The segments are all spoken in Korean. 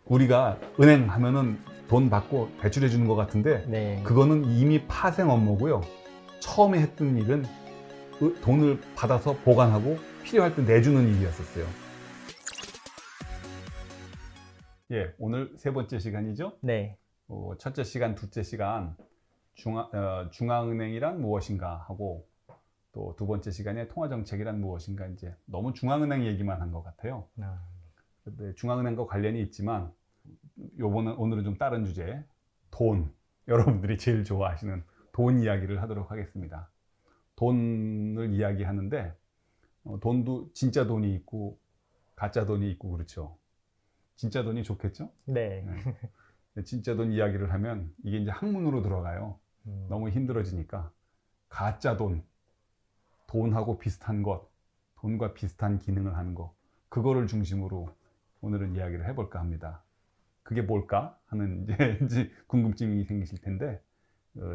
우리가 은행 하면은 돈 받고 대출해 주는 것 같은데 네. 그거는 이미 파생 업무고요. 처음에 했던 일은 돈을 받아서 보관하고 필요할 때 내주는 일이었었어요. 예, 오늘 세 번째 시간이죠. 네. 첫째 시간, 둘째 시간 중앙은행이란 무엇인가 하고 또 두 번째 시간에 통화정책이란 무엇인가 이제 너무 중앙은행 얘기만 한 것 같아요. 근데 중앙은행과 관련이 있지만 오늘은 좀 다른 주제, 돈. 여러분들이 제일 좋아하시는 돈 이야기를 하도록 하겠습니다. 돈을 이야기하는데 돈도 진짜 돈이 있고 가짜 돈이 있고 그렇죠. 진짜 돈이 좋겠죠? 네. 네. 진짜 돈 이야기를 하면 이게 이제 학문으로 들어가요. 너무 힘들어지니까 가짜 돈, 돈하고 비슷한 것, 돈과 비슷한 기능을 하는 것, 그거를 중심으로 오늘은 이야기를 해볼까 합니다. 그게 뭘까 하는 이제 궁금증이 생기실 텐데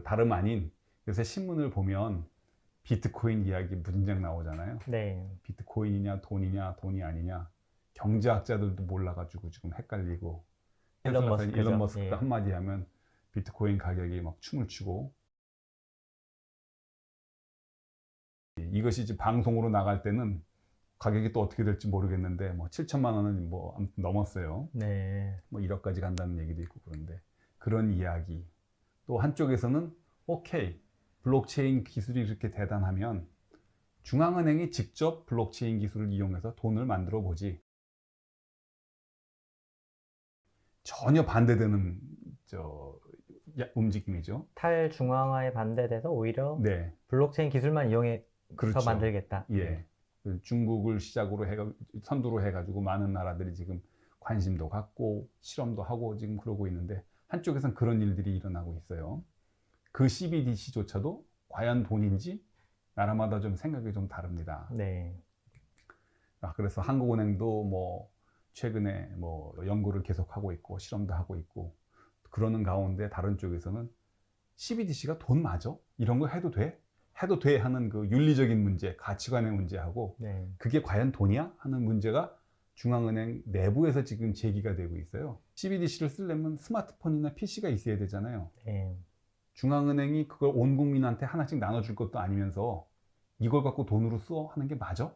다름 아닌 요새 신문을 보면 비트코인 이야기 무진장 나오잖아요. 네. 비트코인이냐 돈이냐 돈이 아니냐 경제학자들도 몰라가지고 지금 헷갈리고 일론 머스크가 예. 한마디 하면 비트코인 가격이 막 춤을 추고 이것이 이제 방송으로 나갈 때는 가격이 또 어떻게 될지 모르겠는데 뭐 7천만 원은 뭐 아무튼 넘었어요. 네. 뭐 1억까지 간다는 얘기도 있고 그런데 그런 이야기. 또 한쪽에서는 오케이 블록체인 기술이 이렇게 대단하면 중앙은행이 직접 블록체인 기술을 이용해서 돈을 만들어 보지. 전혀 반대되는 움직임이죠. 탈중앙화에 반대돼서 오히려 네, 블록체인 기술만 이용해서 그렇죠. 만들겠다. 예, 그 중국을 시작으로 선두로 해가지고 많은 나라들이 지금 관심도 갖고 실험도 하고 지금 그러고 있는데 한쪽에선 그런 일들이 일어나고 있어요. 그 CBDC조차도 과연 돈인지 나라마다 좀 생각이 좀 다릅니다. 네. 그래서 한국은행도 뭐 최근에 뭐 연구를 계속하고 있고 실험도 하고 있고 그러는 가운데 다른 쪽에서는 CBDC가 돈 맞아? 이런 거 해도 돼? 해도 돼 하는 그 윤리적인 문제, 가치관의 문제하고 네. 그게 과연 돈이야? 하는 문제가 중앙은행 내부에서 지금 제기가 되고 있어요. CBDC를 쓰려면 스마트폰이나 PC가 있어야 되잖아요. 네. 중앙은행이 그걸 온 국민한테 하나씩 나눠줄 것도 아니면서 이걸 갖고 돈으로 써 하는 게 맞아?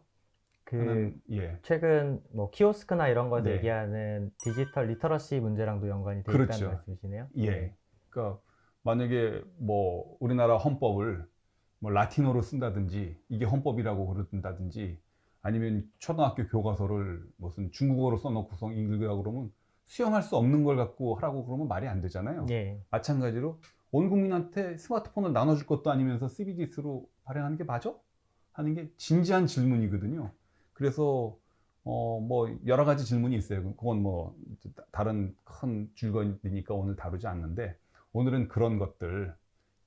하는 예. 최근 뭐 키오스크나 이런 거에서 네. 얘기하는 디지털 리터러시 문제랑도 연관이 돼 있다는 그렇죠. 말씀이시네요. 예. 네. 그러니까 만약에 뭐 우리나라 헌법을 뭐 라틴어로 쓴다든지 이게 헌법이라고 그런다든지 아니면 초등학교 교과서를 무슨 중국어로 써놓고서 읽으라고 그러면 수용할 수 없는 걸 갖고 하라고 그러면 말이 안 되잖아요. 예. 마찬가지로 온 국민한테 스마트폰을 나눠줄 것도 아니면서 CBDC로 발행하는 게 맞아? 하는 게 진지한 질문이거든요. 그래서 뭐 여러 가지 질문이 있어요. 그건 뭐 다른 큰 줄거리니까 오늘 다루지 않는데 오늘은 그런 것들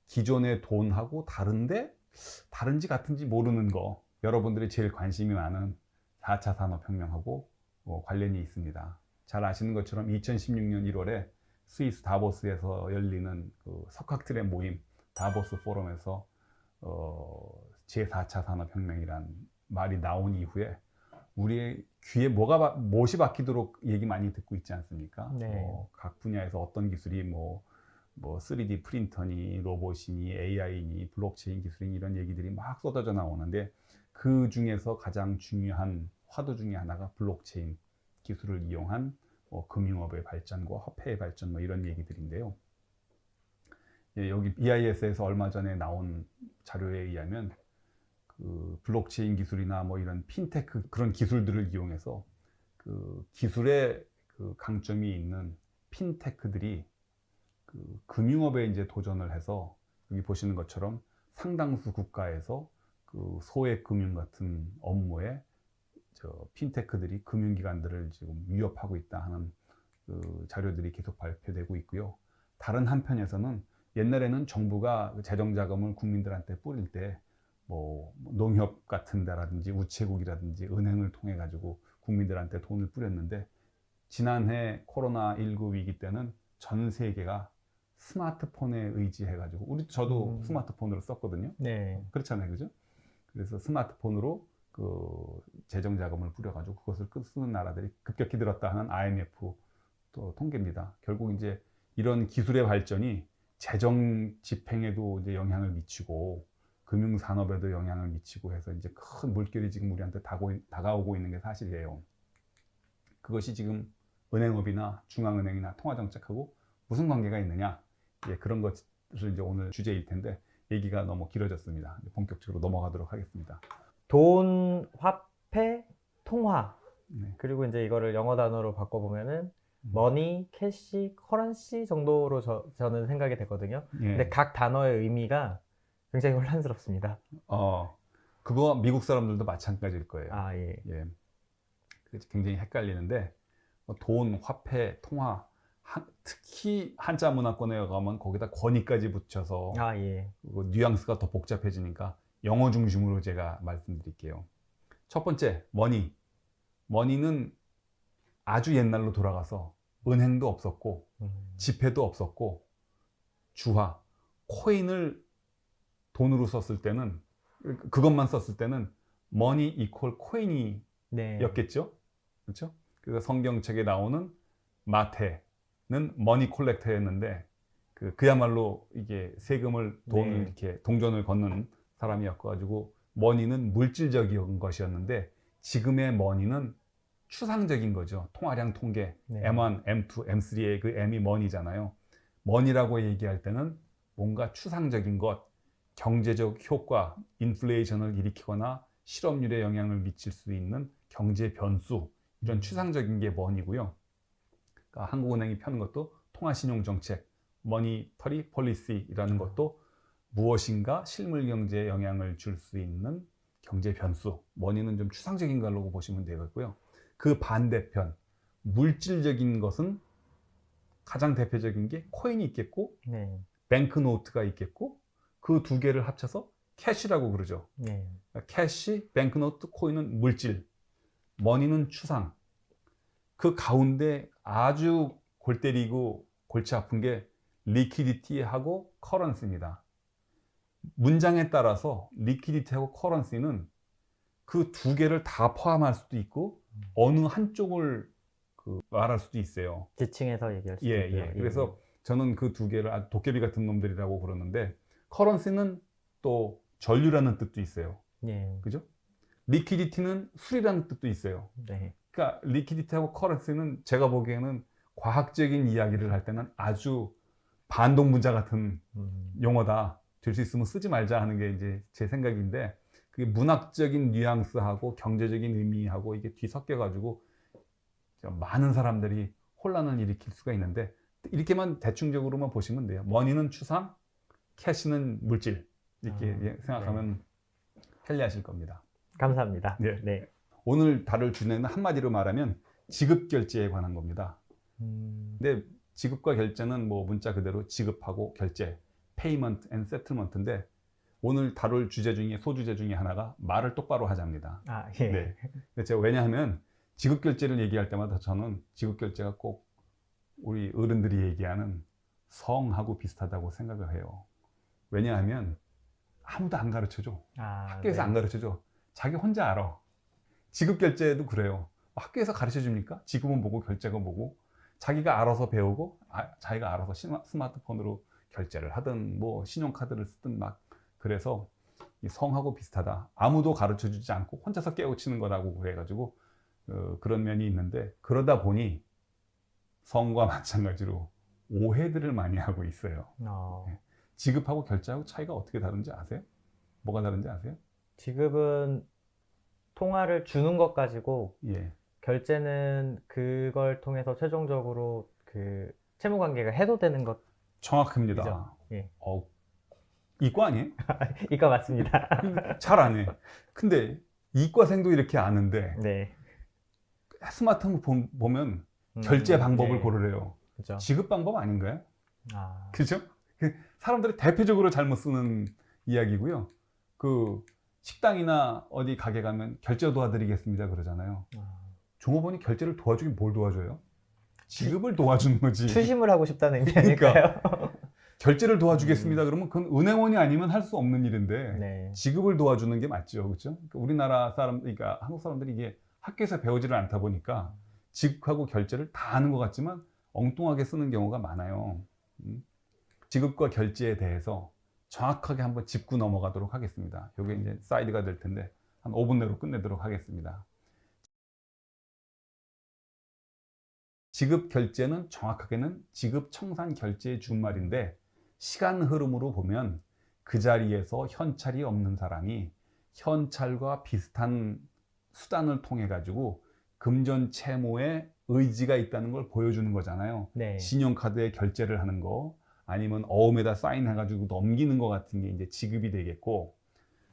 기존의 돈하고 다른데 다른지 같은지 모르는 거 여러분들이 제일 관심이 많은 4차 산업혁명하고 관련이 있습니다. 잘 아시는 것처럼 2016년 1월에 스위스 다보스에서 열리는 그 석학들의 모임 다보스 포럼에서 제4차 산업혁명이란 말이 나온 이후에 우리의 귀에 못이 박히도록 얘기 많이 듣고 있지 않습니까? 네. 각 분야에서 어떤 기술이 뭐 3D 프린터니 로봇이니 AI니 블록체인 기술이니 이런 얘기들이 막 쏟아져 나오는데 그 중에서 가장 중요한 화두 중에 하나가 블록체인 기술을 이용한 금융업의 발전과 화폐의 발전 뭐 이런 얘기들인데요. 예, 여기 BIS에서 얼마 전에 나온 자료에 의하면 그 블록체인 기술이나 뭐 이런 핀테크 그런 기술들을 이용해서 그 기술의 그 강점이 있는 핀테크들이 그 금융업에 이제 도전을 해서 여기 보시는 것처럼 상당수 국가에서 그 소액 금융 같은 업무에 핀테크들이 금융기관들을 지금 위협하고 있다 하는 그 자료들이 계속 발표되고 있고요. 다른 한편에서는 옛날에는 정부가 재정 자금을 국민들한테 뿌릴 때 뭐 농협 같은 데라든지 우체국이라든지 은행을 통해 가지고 국민들한테 돈을 뿌렸는데 지난해 코로나19 위기 때는 전 세계가 스마트폰에 의지해 가지고 저도 스마트폰으로 썼거든요. 네. 그렇잖아요. 그죠? 그래서 스마트폰으로 그 재정 자금을 뿌려 가지고 그것을 쓰는 나라들이 급격히 늘었다 하는 IMF 또 통계입니다. 결국 이제 이런 기술의 발전이 재정 집행에도 이제 영향을 미치고 금융 산업에도 영향을 미치고 해서 이제 큰 물결이 지금 우리한테 다가오고 있는 게 사실이에요. 그것이 지금 은행업이나 중앙은행이나 통화정책하고 무슨 관계가 있느냐? 예, 그런 것을 이제 오늘 주제일 텐데 얘기가 너무 길어졌습니다. 본격적으로 넘어가도록 하겠습니다. 돈, 화폐, 통화. 네. 그리고 이제 이거를 영어 단어로 바꿔보면은 머니, 캐시, 커런시 정도로 저는 생각이 되거든요. 예. 근데 각 단어의 의미가 굉장히 혼란스럽습니다. 그거 미국 사람들도 마찬가지일 거예요. 아, 예. 예. 굉장히 헷갈리는데 돈, 화폐, 통화, 특히 한자 문화권에 가면 거기다 권위까지 붙여서 아, 예. 뉘앙스가 더 복잡해지니까 영어 중심으로 제가 말씀드릴게요. 첫 번째, 머니. 머니는 아주 옛날로 돌아가서 은행도 없었고 지폐도 없었고 주화, 코인을 돈으로 썼을 때는 그것만 썼을 때는 머니 이퀄 코인이 네. 였겠죠? 그렇죠? 그래서 성경책에 나오는 마태는 머니 콜렉터였는데 그야말로 이게 세금을 돈을 네. 이렇게 동전을 걷는 사람이었가지고 머니는 물질적인 것이었는데 지금의 머니는 추상적인 거죠. 통화량 통계 네. M1, M2, M3의 그 M이 머니잖아요. 머니라고 얘기할 때는 뭔가 추상적인 것, 경제적 효과, 인플레이션을 일으키거나 실업률에 영향을 미칠 수 있는 경제 변수, 이런 추상적인 게 머니고요. 그러니까 한국은행이 펴는 것도 통화신용정책, 머니터리 폴리시라는 것도 무엇인가 실물 경제에 영향을 줄 수 있는 경제 변수, 머니는 좀 추상적인 걸로 보시면 되겠고요. 그 반대편, 물질적인 것은 가장 대표적인 게 코인이 있겠고 네. 뱅크노트가 있겠고 그 두 개를 합쳐서 캐시라고 그러죠. 네. 캐시, 뱅크노트, 코인은 물질, 머니는 추상. 그 가운데 아주 골 때리고 골치 아픈 게 리퀴디티하고 커런시입니다. 문장에 따라서 리퀴디티하고 커런시는 그 두 개를 다 포함할 수도 있고 어느 한쪽을 말할 수도 있어요. 지칭해서 얘기할 수도 예, 있고요. 예. 그래서 저는 그 두 개를 아주 도깨비 같은 놈들이라고 그러는데 커런시는 또 전류라는 뜻도 있어요. 예. 그죠? 리퀴디티는 술이라는 뜻도 있어요. 네. 그러니까 리퀴디티하고 커런시는 제가 보기에는 과학적인 이야기를 할 때는 아주 반동문자 같은 용어다. 될 수 있으면 쓰지 말자 하는 게 이제 제 생각인데 그게 문학적인 뉘앙스하고 경제적인 의미하고 이게 뒤섞여가지고 많은 사람들이 혼란을 일으킬 수가 있는데 이렇게만 대충적으로만 보시면 돼요. 머니는 추상, 캐시는 물질 이렇게 생각하면 편리하실 겁니다. 감사합니다. 네. 네. 오늘 다룰 주제는 한마디로 말하면 지급 결제에 관한 겁니다. 근데 지급과 결제는 뭐 문자 그대로 지급하고 결제, payment and settlement인데 오늘 다룰 주제 중에 소주제 중에 하나가 말을 똑바로 하자입니다. 아, 예. 네. 근데 제가 왜냐하면 지급 결제를 얘기할 때마다 저는 지급 결제가 꼭 우리 어른들이 얘기하는 성하고 비슷하다고 생각을 해요. 왜냐하면 아무도 안 가르쳐줘. 학교에서 네. 안 가르쳐줘. 자기 혼자 알아. 지급 결제도 그래요. 학교에서 가르쳐 줍니까? 지급은 보고 결제가 보고 자기가 알아서 배우고 자기가 알아서 스마트폰으로 결제를 하든 뭐 신용카드를 쓰든 막 그래서 이 성하고 비슷하다. 아무도 가르쳐 주지 않고 혼자서 깨우치는 거라고 그래가지고 그런 면이 있는데 그러다 보니 성과 마찬가지로 오해들을 많이 하고 있어요. 지급하고 결제하고 차이가 어떻게 다른지 아세요? 뭐가 다른지 아세요? 지급은 통화를 주는 것 가지고 예. 결제는 그걸 통해서 최종적으로 그 채무 관계가 해소되는 것. 정확합니다. 예. 이과 아니에요? 이거 맞습니다. 잘 안 해. 근데 이과생도 이렇게 아는데 네. 스마트폰 보면 결제 방법을 네. 고르래요. 그죠. 지급 방법 아닌가요? 아, 그죠? 사람들이 대표적으로 잘못 쓰는 이야기고요. 그 식당이나 어디 가게 가면 결제 도와드리겠습니다 그러잖아요. 종업원이 결제를 도와주긴 뭘 도와줘요? 지급을 도와주는 거지. 추심을 하고 싶다는 의미 아닐까요? 결제를 도와주겠습니다 그러면 그건 은행원이 아니면 할 수 없는 일인데 네. 지급을 도와주는 게 맞죠. 그렇죠? 그러니까 우리나라 사람, 그러니까 한국 사람들이 이게 학교에서 배우지를 않다 보니까 지급하고 결제를 다 하는 것 같지만 엉뚱하게 쓰는 경우가 많아요. 지급과 결제에 대해서 정확하게 한번 짚고 넘어가도록 하겠습니다. 이게 이제 사이드가 될 텐데 한 5분 내로 끝내도록 하겠습니다. 지급 결제는 정확하게는 지급 청산 결제의 준말인데, 시간 흐름으로 보면 그 자리에서 현찰이 없는 사람이 현찰과 비슷한 수단을 통해 가지고 금전 채무에 의지가 있다는 걸 보여주는 거잖아요. 네. 신용카드에 결제를 하는 거, 아니면 어음에다 사인해 가지고 넘기는 거 같은 게 이제 지급이 되겠고,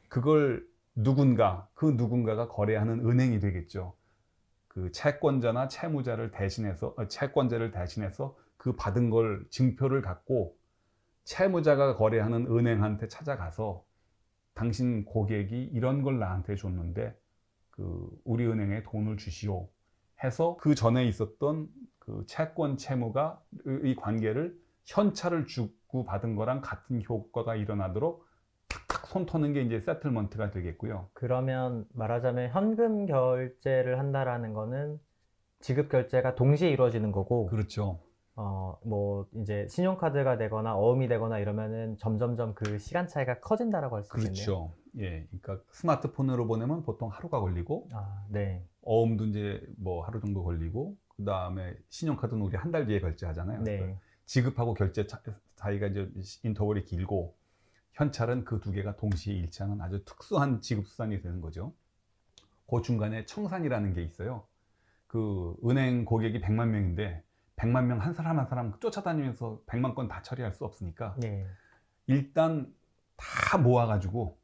그걸 그 누군가가 거래하는 은행이 되겠죠. 그 채권자나 채무자를 대신해서, 채권자를 대신해서 그 받은 걸 증표를 갖고 채무자가 거래하는 은행한테 찾아가서 당신 고객이 이런 걸 나한테 줬는데 그 우리 은행에 돈을 주시오 해서 그 전에 있었던 그 채권 채무가 이 관계를 현찰을 주고 받은 거랑 같은 효과가 일어나도록 탁탁 손 터는 게 이제 세틀먼트가 되겠고요. 그러면 말하자면 현금 결제를 한다라는 거는 지급 결제가 동시에 이루어지는 거고, 그렇죠. 뭐 이제 신용카드가 되거나 어음이 되거나 이러면은 점점점 그 시간 차이가 커진다라고 할 수 있겠네요. 그렇죠. 예, 그러니까 스마트폰으로 보내면 보통 하루가 걸리고, 아, 네. 어음도 이제 뭐 하루 정도 걸리고, 그 다음에 신용카드는 우리 한 달 뒤에 결제하잖아요. 네. 그러니까 지급하고 결제 사이가 이제 인터벌이 길고, 현찰은 그 두 개가 동시에 일치하는 아주 특수한 지급 수단이 되는 거죠. 그 중간에 청산이라는 게 있어요. 그 은행 고객이 100만 명인데 100만 명 한 사람 한 사람 쫓아다니면서 100만 건 다 처리할 수 없으니까 네. 일단 다 모아가지고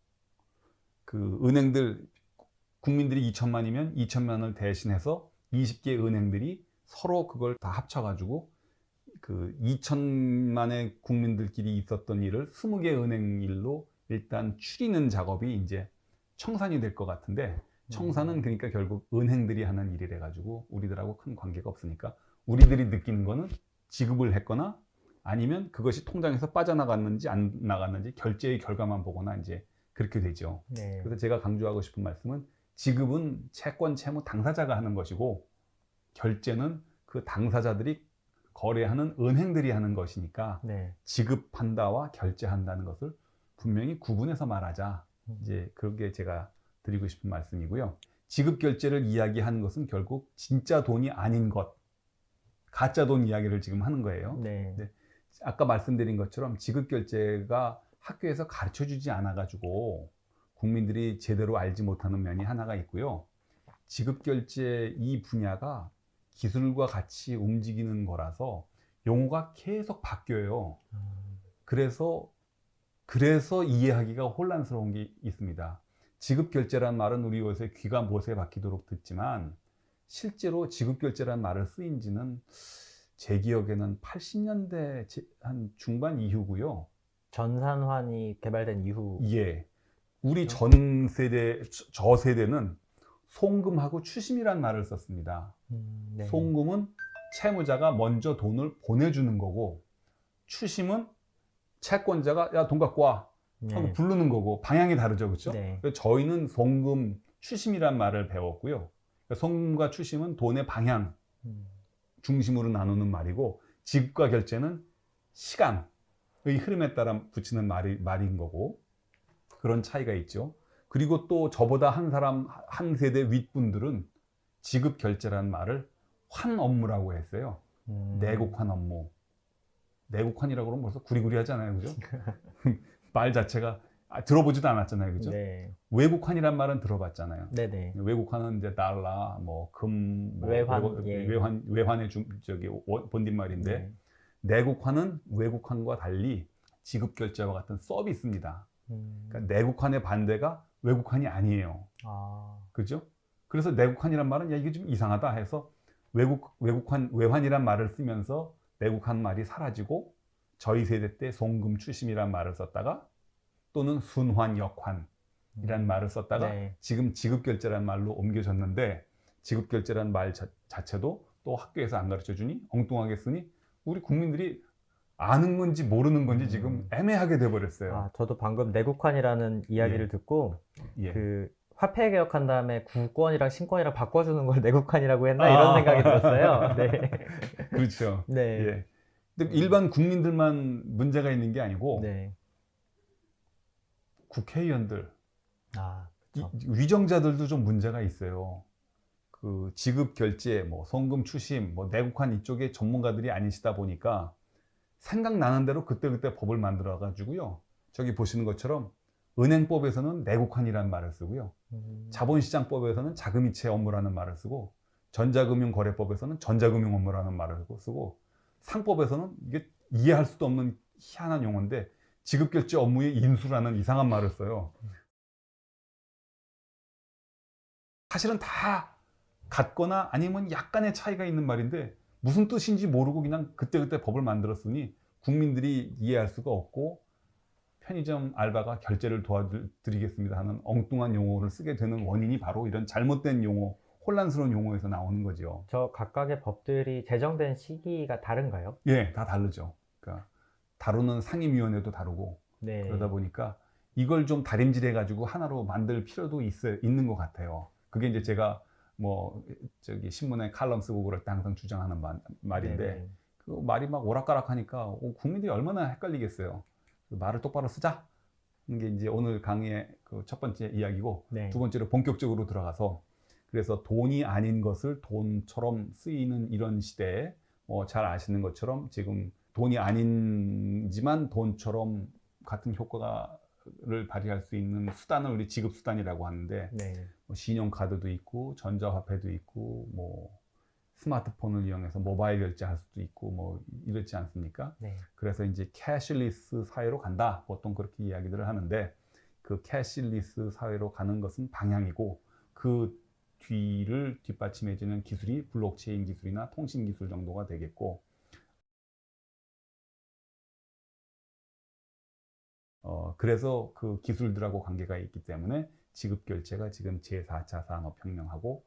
그 은행들, 국민들이 2천만이면 2천만을 대신해서 20개 은행들이 서로 그걸 다 합쳐가지고 그 2천만의 국민들끼리 있었던 일을 20개 은행 일로 일단 추리는 작업이 이제 청산이 될 것 같은데, 청산은 그러니까 결국 은행들이 하는 일이래 가지고 우리들하고 큰 관계가 없으니까 우리들이 느끼는 거는 지급을 했거나 아니면 그것이 통장에서 빠져나갔는지 안 나갔는지 결제의 결과만 보거나 이제 그렇게 되죠. 네. 그래서 제가 강조하고 싶은 말씀은 지급은 채권 채무 당사자가 하는 것이고 결제는 그 당사자들이 거래하는 은행들이 하는 것이니까 네. 지급한다와 결제한다는 것을 분명히 구분해서 말하자. 이제 그게 제가 드리고 싶은 말씀이고요. 지급 결제를 이야기하는 것은 결국 진짜 돈이 아닌 것, 가짜 돈 이야기를 지금 하는 거예요. 네. 네. 아까 말씀드린 것처럼 지급 결제가 학교에서 가르쳐 주지 않아 가지고 국민들이 제대로 알지 못하는 면이 하나가 있고요. 지급 결제 이 분야가 기술과 같이 움직이는 거라서 용어가 계속 바뀌어요. 그래서 이해하기가 혼란스러운 게 있습니다. 지급결제란 말은 우리 요새 귀가 못에 박히도록 듣지만 실제로 지급결제란 말을 쓰인 지는 제 기억에는 80년대 한 중반 이후고요. 전산환이 개발된 이후. 예. 우리 전 세대, 저 세대는 송금하고 추심이란 말을 썼습니다. 네. 송금은 채무자가 먼저 돈을 보내주는 거고, 추심은 채권자가 야, 돈 갖고 와 하고 네. 부르는 거고, 방향이 다르죠, 그렇죠? 네. 저희는 송금, 추심이란 말을 배웠고요. 송금과 추심은 돈의 방향 중심으로 나누는 말이고, 지급과 결제는 시간의 흐름에 따라 붙이는 말인 거고, 그런 차이가 있죠. 그리고 또 저보다 한 세대 윗분들은 지급 결제라는 말을 환 업무라고 했어요. 내국환 업무. 내국환이라고 그러면 벌써 구리구리 하잖아요, 그죠? 말 자체가 들어보지도 않았잖아요, 그죠? 네. 외국환이란 말은 들어봤잖아요. 네네. 외국환은 이제 달러, 뭐 금, 뭐 외환, 예. 외환의 본뒷말인데, 네. 내국환은 외국환과 달리 지급 결제와 같은 서비스입니다. 그러니까 내국환의 반대가 외국환이 아니에요. 아. 그죠? 그래서 내국환이란 말은 야, 이게 좀 이상하다 해서 외환이란 말을 쓰면서 내국환 말이 사라지고, 저희 세대 때 송금 추심이란 말을 썼다가 또는 순환 역환이란 말을 썼다가 네. 지금 지급결제란 말로 옮겨졌는데, 지급결제란 말 자체도 또 학교에서 안 가르쳐 주니 엉뚱하게 쓰니 우리 국민들이 아는 건지 모르는 건지 지금 애매하게 돼버렸어요. 저도 방금 내국환이라는 이야기를 예. 듣고 예. 그 화폐 개혁한 다음에 구권이랑 신권이랑 바꿔주는 걸 내국환이라고 했나 이런 생각이 들었어요. 네. 그렇죠. 네. 예. 근데 일반 국민들만 문제가 있는 게 아니고 네. 국회의원들, 아, 그렇죠. 위정자들도 좀 문제가 있어요. 그 지급 결제, 뭐 송금 추심, 뭐 내국환 이쪽에 전문가들이 아니시다 보니까 생각나는 대로 그때그때 법을 만들어 가지고요. 저기 보시는 것처럼 은행법에서는 내국환이라는 말을 쓰고요. 자본시장법에서는 자금이체 업무라는 말을 쓰고, 전자금융거래법에서는 전자금융 업무라는 말을 쓰고, 상법에서는 이게 이해할 수도 없는 희한한 용어인데 지급결제 업무의 인수라는 이상한 말을 써요. 사실은 다 같거나 아니면 약간의 차이가 있는 말인데 무슨 뜻인지 모르고 그냥 그때그때 법을 만들었으니 국민들이 이해할 수가 없고, 편의점 알바가 결제를 도와드리겠습니다 하는 엉뚱한 용어를 쓰게 되는 원인이 바로 이런 잘못된 용어, 혼란스러운 용어에서 나오는 거죠. 저 각각의 법들이 제정된 시기가 다른가요? 예, 다 다르죠. 그러니까 다루는 상임위원회도 다르고, 네. 그러다 보니까 이걸 좀 다림질해 가지고 하나로 만들 필요도 있는 것 같아요. 그게 이제 제가 뭐 저기 신문에 칼럼 쓰고 그럴 때 항상 주장하는 말인데, 네네. 그 말이 막 오락가락하니까 국민들이 얼마나 헷갈리겠어요. 말을 똑바로 쓰자. 이게 이제 오늘 강의의 그 첫 번째 이야기고, 네. 두 번째로 본격적으로 들어가서, 그래서 돈이 아닌 것을 돈처럼 쓰이는 이런 시대에 잘 아시는 것처럼 지금 돈이 아닌지만 돈처럼 같은 효과를 발휘할 수 있는 수단을 우리 지급 수단이라고 하는데, 네. 뭐 신용카드도 있고 전자화폐도 있고 뭐 스마트폰을 이용해서 모바일 결제할 수도 있고 뭐 이렇지 않습니까? 네. 그래서 이제 캐시리스 사회로 간다, 보통 그렇게 이야기들을 하는데, 그 캐시리스 사회로 가는 것은 방향이고, 그 뒤를 뒷받침해주는 기술이 블록체인 기술이나 통신 기술 정도가 되겠고, 그래서 그 기술들하고 관계가 있기 때문에 지급 결제가 지금 제4차 산업혁명하고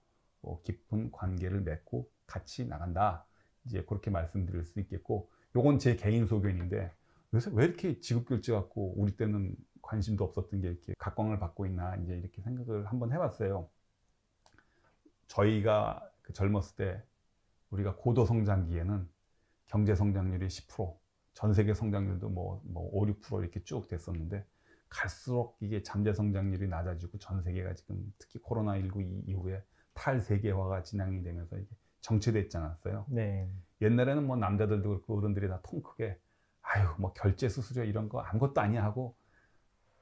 깊은 관계를 맺고 같이 나간다. 이제 그렇게 말씀드릴 수 있겠고, 요건 제 개인 소견인데 요새 왜 이렇게 지급 결제 갖고 우리 때는 관심도 없었던 게 이렇게 각광을 받고 있나, 이제 이렇게 생각을 한번 해봤어요. 저희가 그 젊었을 때 우리가 고도 성장기에는 경제 성장률이 10%, 전 세계 성장률도 뭐 5, 6% 이렇게 쭉 됐었는데, 갈수록 이게 잠재 성장률이 낮아지고 전 세계가 지금 특히 코로나19 이후에 탈세계화가 진행이 되면서 이게 정체됐지 않았어요. 네. 옛날에는 뭐 남자들도 그렇고 어른들이 다 통 크게 아유 뭐 결제 수수료 이런 거 아무것도 아니야 하고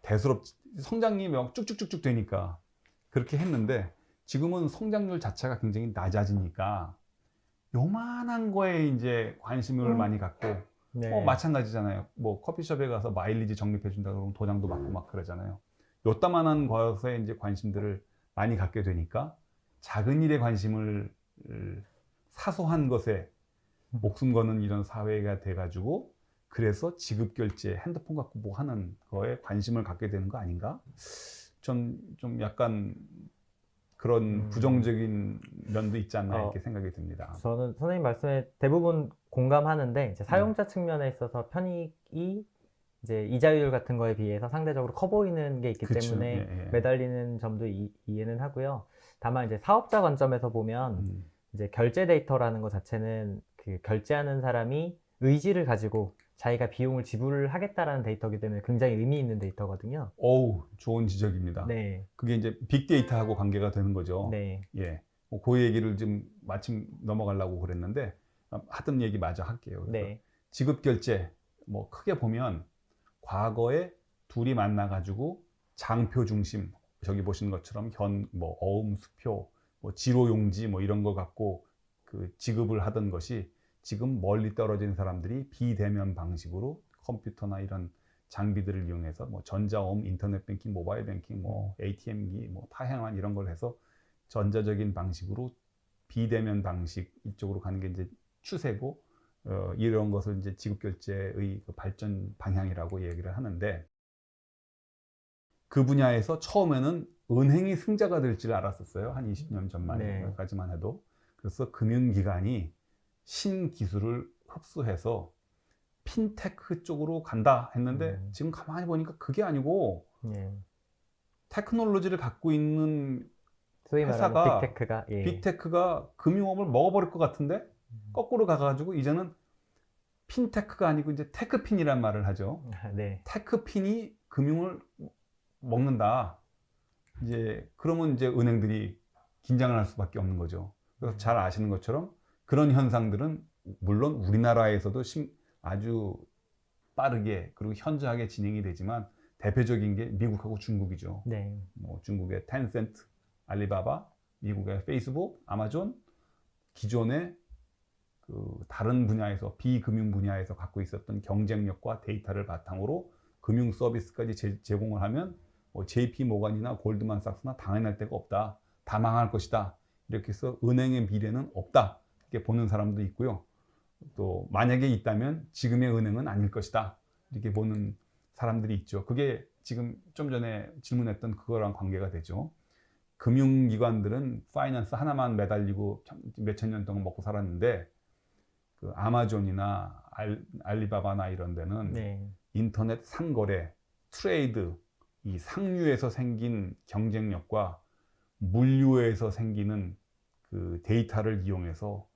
대수롭, 성장이 막 쭉쭉쭉쭉 되니까 그렇게 했는데, 지금은 성장률 자체가 굉장히 낮아지니까 요만한 거에 이제 관심을 많이 갖고, 네. 마찬가지잖아요. 뭐 커피숍에 가서 마일리지 적립해 준다 그러면 도장도 받고 막 그러잖아요. 요따만한 것에 이제 관심들을 많이 갖게 되니까 작은 일에 관심을, 사소한 것에 목숨 거는 이런 사회가 돼가지고, 그래서 지급 결제, 핸드폰 갖고 뭐 하는 거에 관심을 갖게 되는 거 아닌가? 좀 약간 그런 부정적인 면도 있지 않나 이렇게 생각이 듭니다. 저는 선생님 말씀에 대부분 공감하는데, 이제 사용자 측면에 있어서 편익이 이제 이자율 같은 거에 비해서 상대적으로 커 보이는 게 있기 그쵸. 때문에 예, 예. 매달리는 점도 이해는 하고요. 다만 이제 사업자 관점에서 보면 이제 결제 데이터라는 것 자체는 그 결제하는 사람이 의지를 가지고 자기가 비용을 지불하겠다라는 데이터이기 때문에 굉장히 의미 있는 데이터거든요. 어우, 좋은 지적입니다. 네. 그게 이제 빅데이터하고 관계가 되는 거죠. 네. 예. 그 얘기를 좀 마침 넘어가려고 그랬는데, 하던 얘기 마저 할게요. 그래서 네. 지급 결제, 뭐 크게 보면 과거에 둘이 만나가지고 장표 중심, 저기 보시는 것처럼 뭐 어음 수표, 뭐 지로용지 뭐 이런 거 갖고 그 지급을 하던 것이, 지금 멀리 떨어진 사람들이 비대면 방식으로 컴퓨터나 이런 장비들을 이용해서 뭐 전자어음, 인터넷 뱅킹, 모바일 뱅킹, 뭐 ATM기, 뭐 타행환 이런 걸 해서 전자적인 방식으로 비대면 방식 이쪽으로 가는 게 이제 추세고, 이런 것을 이제 지급결제의 그 발전 방향이라고 얘기를 하는데, 그 분야에서 처음에는 은행이 승자가 될 줄 알았었어요. 한 20년 전만까지만 해도. 그래서 금융기관이 신기술을 흡수해서 핀테크 쪽으로 간다 했는데, 지금 가만히 보니까 그게 아니고 테크놀로지를 갖고 있는 소위 회사가 말하는 빅테크가 예. 빅테크가 금융업을 먹어버릴 것 같은데 거꾸로 가가지고 이제는 핀테크가 아니고 이제 테크핀이란 말을 하죠. 네. 테크핀이 금융을 먹는다. 이제 그러면 이제 은행들이 긴장을 할 수밖에 없는 거죠. 그래서 잘 아시는 것처럼 그런 현상들은 물론 우리나라에서도 아주 빠르게 그리고 현저하게 진행이 되지만 대표적인 게 미국하고 중국이죠. 네. 뭐 중국의 텐센트, 알리바바, 미국의 페이스북, 아마존, 기존의 그 다른 분야에서 비금융 분야에서 갖고 있었던 경쟁력과 데이터를 바탕으로 금융 서비스까지 제공을 하면 뭐 JP 모간이나 골드만삭스나 당해낼 데가 없다. 다 망할 것이다. 이렇게 해서 은행의 미래는 없다. 이렇게 보는 사람도 있고요. 또 만약에 있다면 지금의 은행은 아닐 것이다. 이렇게 보는 사람들이 있죠. 그게 지금 좀 전에 질문했던 그거랑 관계가 되죠. 금융기관들은 파이낸스 하나만 매달리고 몇천 년 동안 먹고 살았는데 그 아마존이나 알리바바나 이런 데는 네. 인터넷 상거래, 트레이드, 이 상류에서 생긴 경쟁력과 물류에서 생기는 그 데이터를 이용해서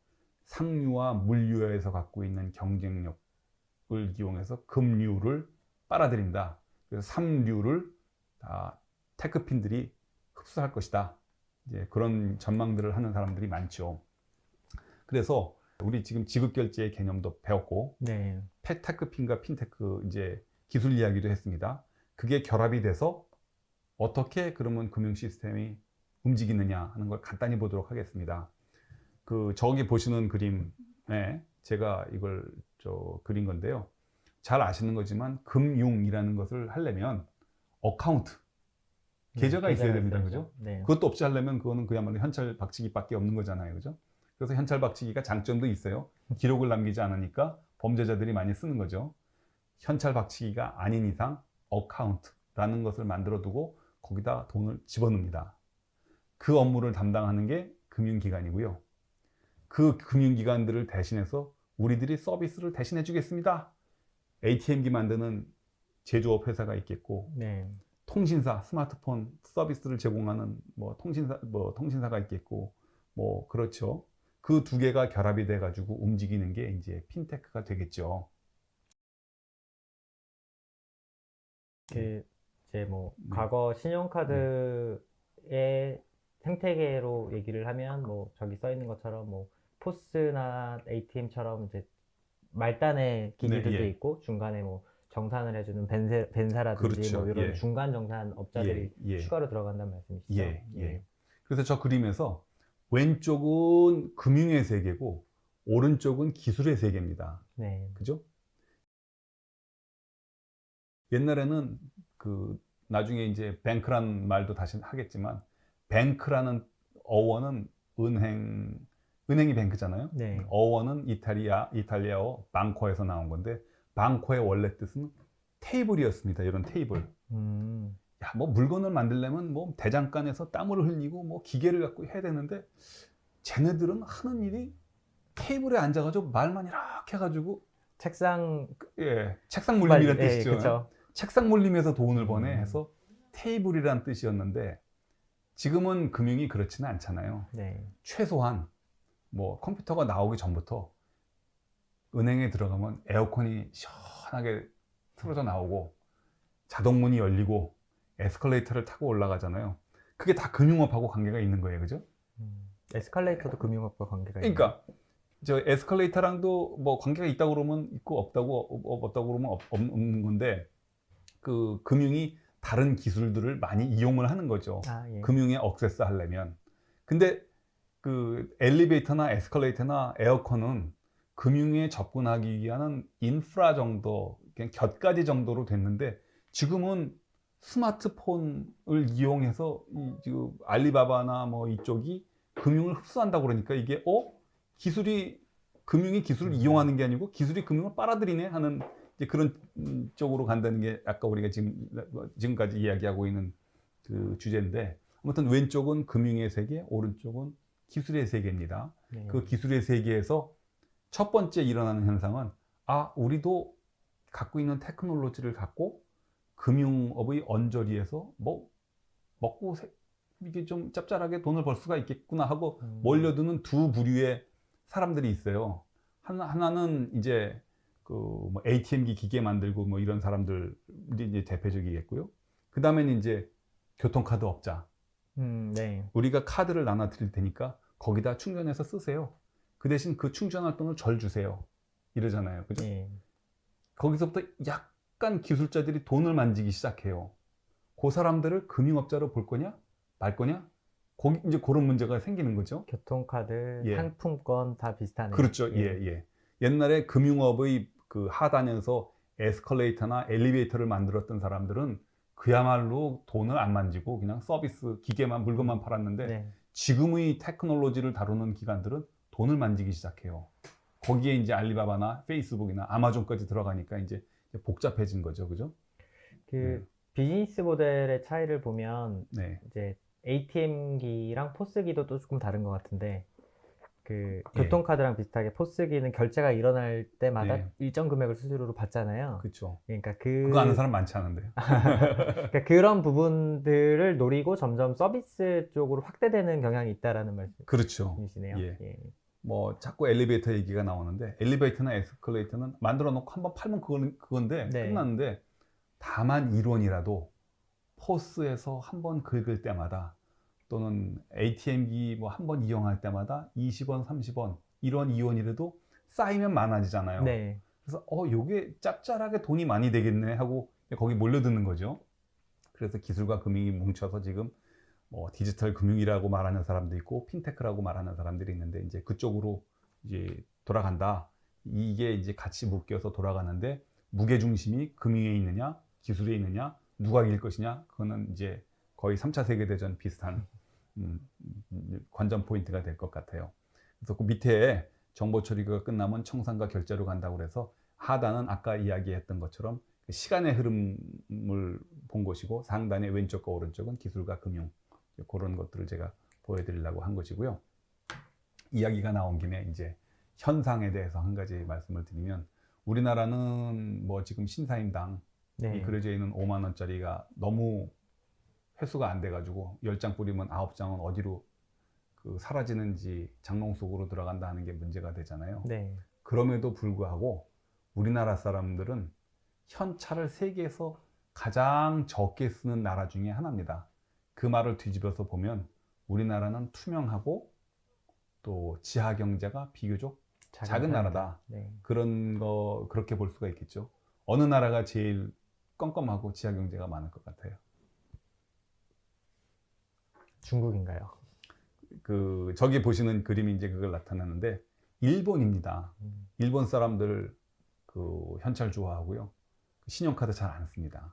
상류와 물류에서 갖고 있는 경쟁력을 이용해서 금류를 빨아들인다. 그래서 삼류를 다 테크핀들이 흡수할 것이다. 이제 그런 전망들을 하는 사람들이 많죠. 그래서 우리 지금 지급결제의 개념도 배웠고, 네. 테크핀과 핀테크 이제 기술 이야기도 했습니다. 그게 결합이 돼서 어떻게 그러면 금융 시스템이 움직이느냐 하는 걸 간단히 보도록 하겠습니다. 그 저기 보시는 그림에 제가 이걸 그린 건데요. 잘 아시는 거지만 금융이라는 것을 하려면 어카운트, 계좌가 있어야 됩니다. 그죠? 네. 그것도 없이 하려면 그거는 그야말로 현찰 박치기밖에 없는 거잖아요. 그죠? 그래서 현찰 박치기가 장점도 있어요. 기록을 남기지 않으니까 범죄자들이 많이 쓰는 거죠. 현찰 박치기가 아닌 이상 어카운트라는 것을 만들어 두고 거기다 돈을 집어넣습니다. 그 업무를 담당하는 게 금융기관이고요. 그 금융기관들을 대신해서 우리들이 서비스를 대신해 주겠습니다. ATM기 만드는 제조업 회사가 있겠고, 네. 통신사, 스마트폰 서비스를 제공하는 통신사가 있겠고, 뭐 그렇죠. 그 두 개가 결합이 돼 가지고 움직이는 게 이제 핀테크가 되겠죠. 그 이제 뭐 과거 신용카드의 생태계로 얘기를 하면 뭐 저기 써 있는 것처럼 뭐 포스나 ATM처럼 이제 말단의 기기들도 네, 예. 있고 중간에 뭐 정산을 해주는 벤사라든지 그렇죠. 뭐 이런 예. 중간 정산 업자들이 예. 추가로 들어간다는 말씀이시죠? 예. 그래서 저 그림에서 왼쪽은 금융의 세계고 오른쪽은 기술의 세계입니다. 네. 그죠? 옛날에는 그 나중에 이제 뱅크란 말도 다시 하겠지만 뱅크라는 어원은 은행이 뱅크잖아요. 네. 어원은 이탈리아어 방코에서 나온 건데 방코의 원래 뜻은 테이블이었습니다. 이런 테이블. 야, 뭐 물건을 만들려면 뭐 대장간에서 땀을 흘리고 뭐 기계를 갖고 해야 되는데 쟤네들은 하는 일이 테이블에 앉아가지고 말만 이렇게 해가지고 책상 책상 물림이라는 예, 뜻이죠. 그쵸. 책상 물림에서 돈을 버네 해서 테이블이라는 뜻이었는데 지금은 금융이 그렇지는 않잖아요. 네. 최소한 뭐 컴퓨터가 나오기 전부터 은행에 들어가면 에어컨이 시원하게 틀어져 나오고 자동문이 열리고 에스컬레이터를 타고 올라가잖아요. 그게 다 금융업하고 관계가 있는 거예요. 그죠? 에스컬레이터도 금융업과 관계가 있나요? 그러니까 저 에스컬레이터랑도 뭐 관계가 있다고 그러면 있고 없다고 그러면 없는 건데 그 금융이 다른 기술들을 많이 이용을 하는 거죠. 예. 금융에 억세스 하려면. 근데 그 엘리베이터나 에스컬레이터나 에어컨은 금융에 접근하기 위한 인프라 정도, 그냥 곁가지 정도로 됐는데 지금은 스마트폰을 이용해서 지금 알리바바나 뭐 이쪽이 금융을 흡수한다고 그러니까 이게 금융이 기술을 이용하는 게 아니고 기술이 금융을 빨아들이네 하는 이제 그런 쪽으로 간다는 게 아까 우리가 지금까지 이야기하고 있는 그 주제인데 아무튼 왼쪽은 금융의 세계, 오른쪽은 기술의 세계입니다. 네. 그 기술의 세계에서 첫 번째 일어나는 현상은 우리도 갖고 있는 테크놀로지를 갖고 금융업의 언저리에서 뭐 먹고 이게 좀 짭짤하게 돈을 벌 수가 있겠구나 하고 몰려드는 두 부류의 사람들이 있어요. 하나는 이제 뭐 ATM기 기계 만들고 뭐 이런 사람들이 이제 대표적이겠고요. 그 다음에는 이제 교통카드 업자. 네. 우리가 카드를 나눠 드릴 테니까 거기다 충전해서 쓰세요. 그 대신 그 충전할 돈을 절 주세요. 이러잖아요. 그죠? 예. 거기서부터 약간 기술자들이 돈을 만지기 시작해요. 그 사람들을 금융업자로 볼 거냐? 말 거냐? 거기 이제 그런 문제가 생기는 거죠. 교통카드, 예. 상품권 다 비슷하네요. 그렇죠. 예. 옛날에 금융업의 그 하단에서 에스컬레이터나 엘리베이터를 만들었던 사람들은 그야말로 돈을 안 만지고 그냥 서비스, 기계만, 물건만 팔았는데 네. 지금의 테크놀로지를 다루는 기관들은 돈을 만지기 시작해요. 거기에 이제 알리바바나 페이스북이나 아마존까지 들어가니까 이제 복잡해진 거죠. 그죠? 비즈니스 모델의 차이를 보면 네. 이제 ATM기랑 포스기도 또 조금 다른 것 같은데 예. 교통카드랑 비슷하게 포스기는 결제가 일어날 때마다 네. 일정 금액을 수수료로 받잖아요. 그렇죠. 그러니까 그거 아는 사람 많지 않은데요. 그러니까 그런 부분들을 노리고 점점 서비스 쪽으로 확대되는 경향이 있다라는 그렇죠. 말씀이시네요. 예. 예. 뭐 자꾸 엘리베이터 얘기가 나오는데 엘리베이터나 에스컬레이터는 만들어 놓고 한번 팔면 그건데 네. 끝났는데 다만 이론이라도 포스에서 한번 긁을 때마다 또는 ATM기 뭐 한 번 이용할 때마다 20원, 30원 이런 이원이라도 쌓이면 많아지잖아요. 네. 그래서 요게 짭짤하게 돈이 많이 되겠네 하고 거기 몰려드는 거죠. 그래서 기술과 금융이 뭉쳐서 지금 뭐 디지털 금융이라고 말하는 사람도 있고 핀테크라고 말하는 사람들이 있는데 이제 그쪽으로 이제 돌아간다. 이게 이제 같이 묶여서 돌아가는데 무게 중심이 금융에 있느냐, 기술에 있느냐, 누가 이길 것이냐, 그거는 이제 거의 3차 세계대전 비슷한 관전 포인트가 될 것 같아요. 그래서 그 밑에 정보 처리가 끝나면 청산과 결제로 간다고 그래서 하단은 아까 이야기했던 것처럼 시간의 흐름을 본 것이고 상단의 왼쪽과 오른쪽은 기술과 금융 그런 것들을 제가 보여드리려고 한 것이고요. 이야기가 나온 김에 이제 현상에 대해서 한 가지 말씀을 드리면 우리나라는 뭐 지금 신사임당 네. 이 그려져 있는 5만 원짜리가 너무 회수가 안 돼가지고 10장 뿌리면 9장은 어디로 사라지는지 장롱 속으로 들어간다 하는 게 문제가 되잖아요. 네. 그럼에도 불구하고 우리나라 사람들은 현찰을 세계에서 가장 적게 쓰는 나라 중에 하나입니다. 그 말을 뒤집어서 보면 우리나라는 투명하고 또 지하 경제가 비교적 작은 나라다. 네. 그렇게 볼 수가 있겠죠. 어느 나라가 제일 껌껌하고 지하 경제가 많을 것 같아요? 중국인가요? 저기 보시는 그림이 이제 그걸 나타내는데 일본입니다. 일본 사람들 현찰 좋아하고요. 신용카드 잘 안 씁니다.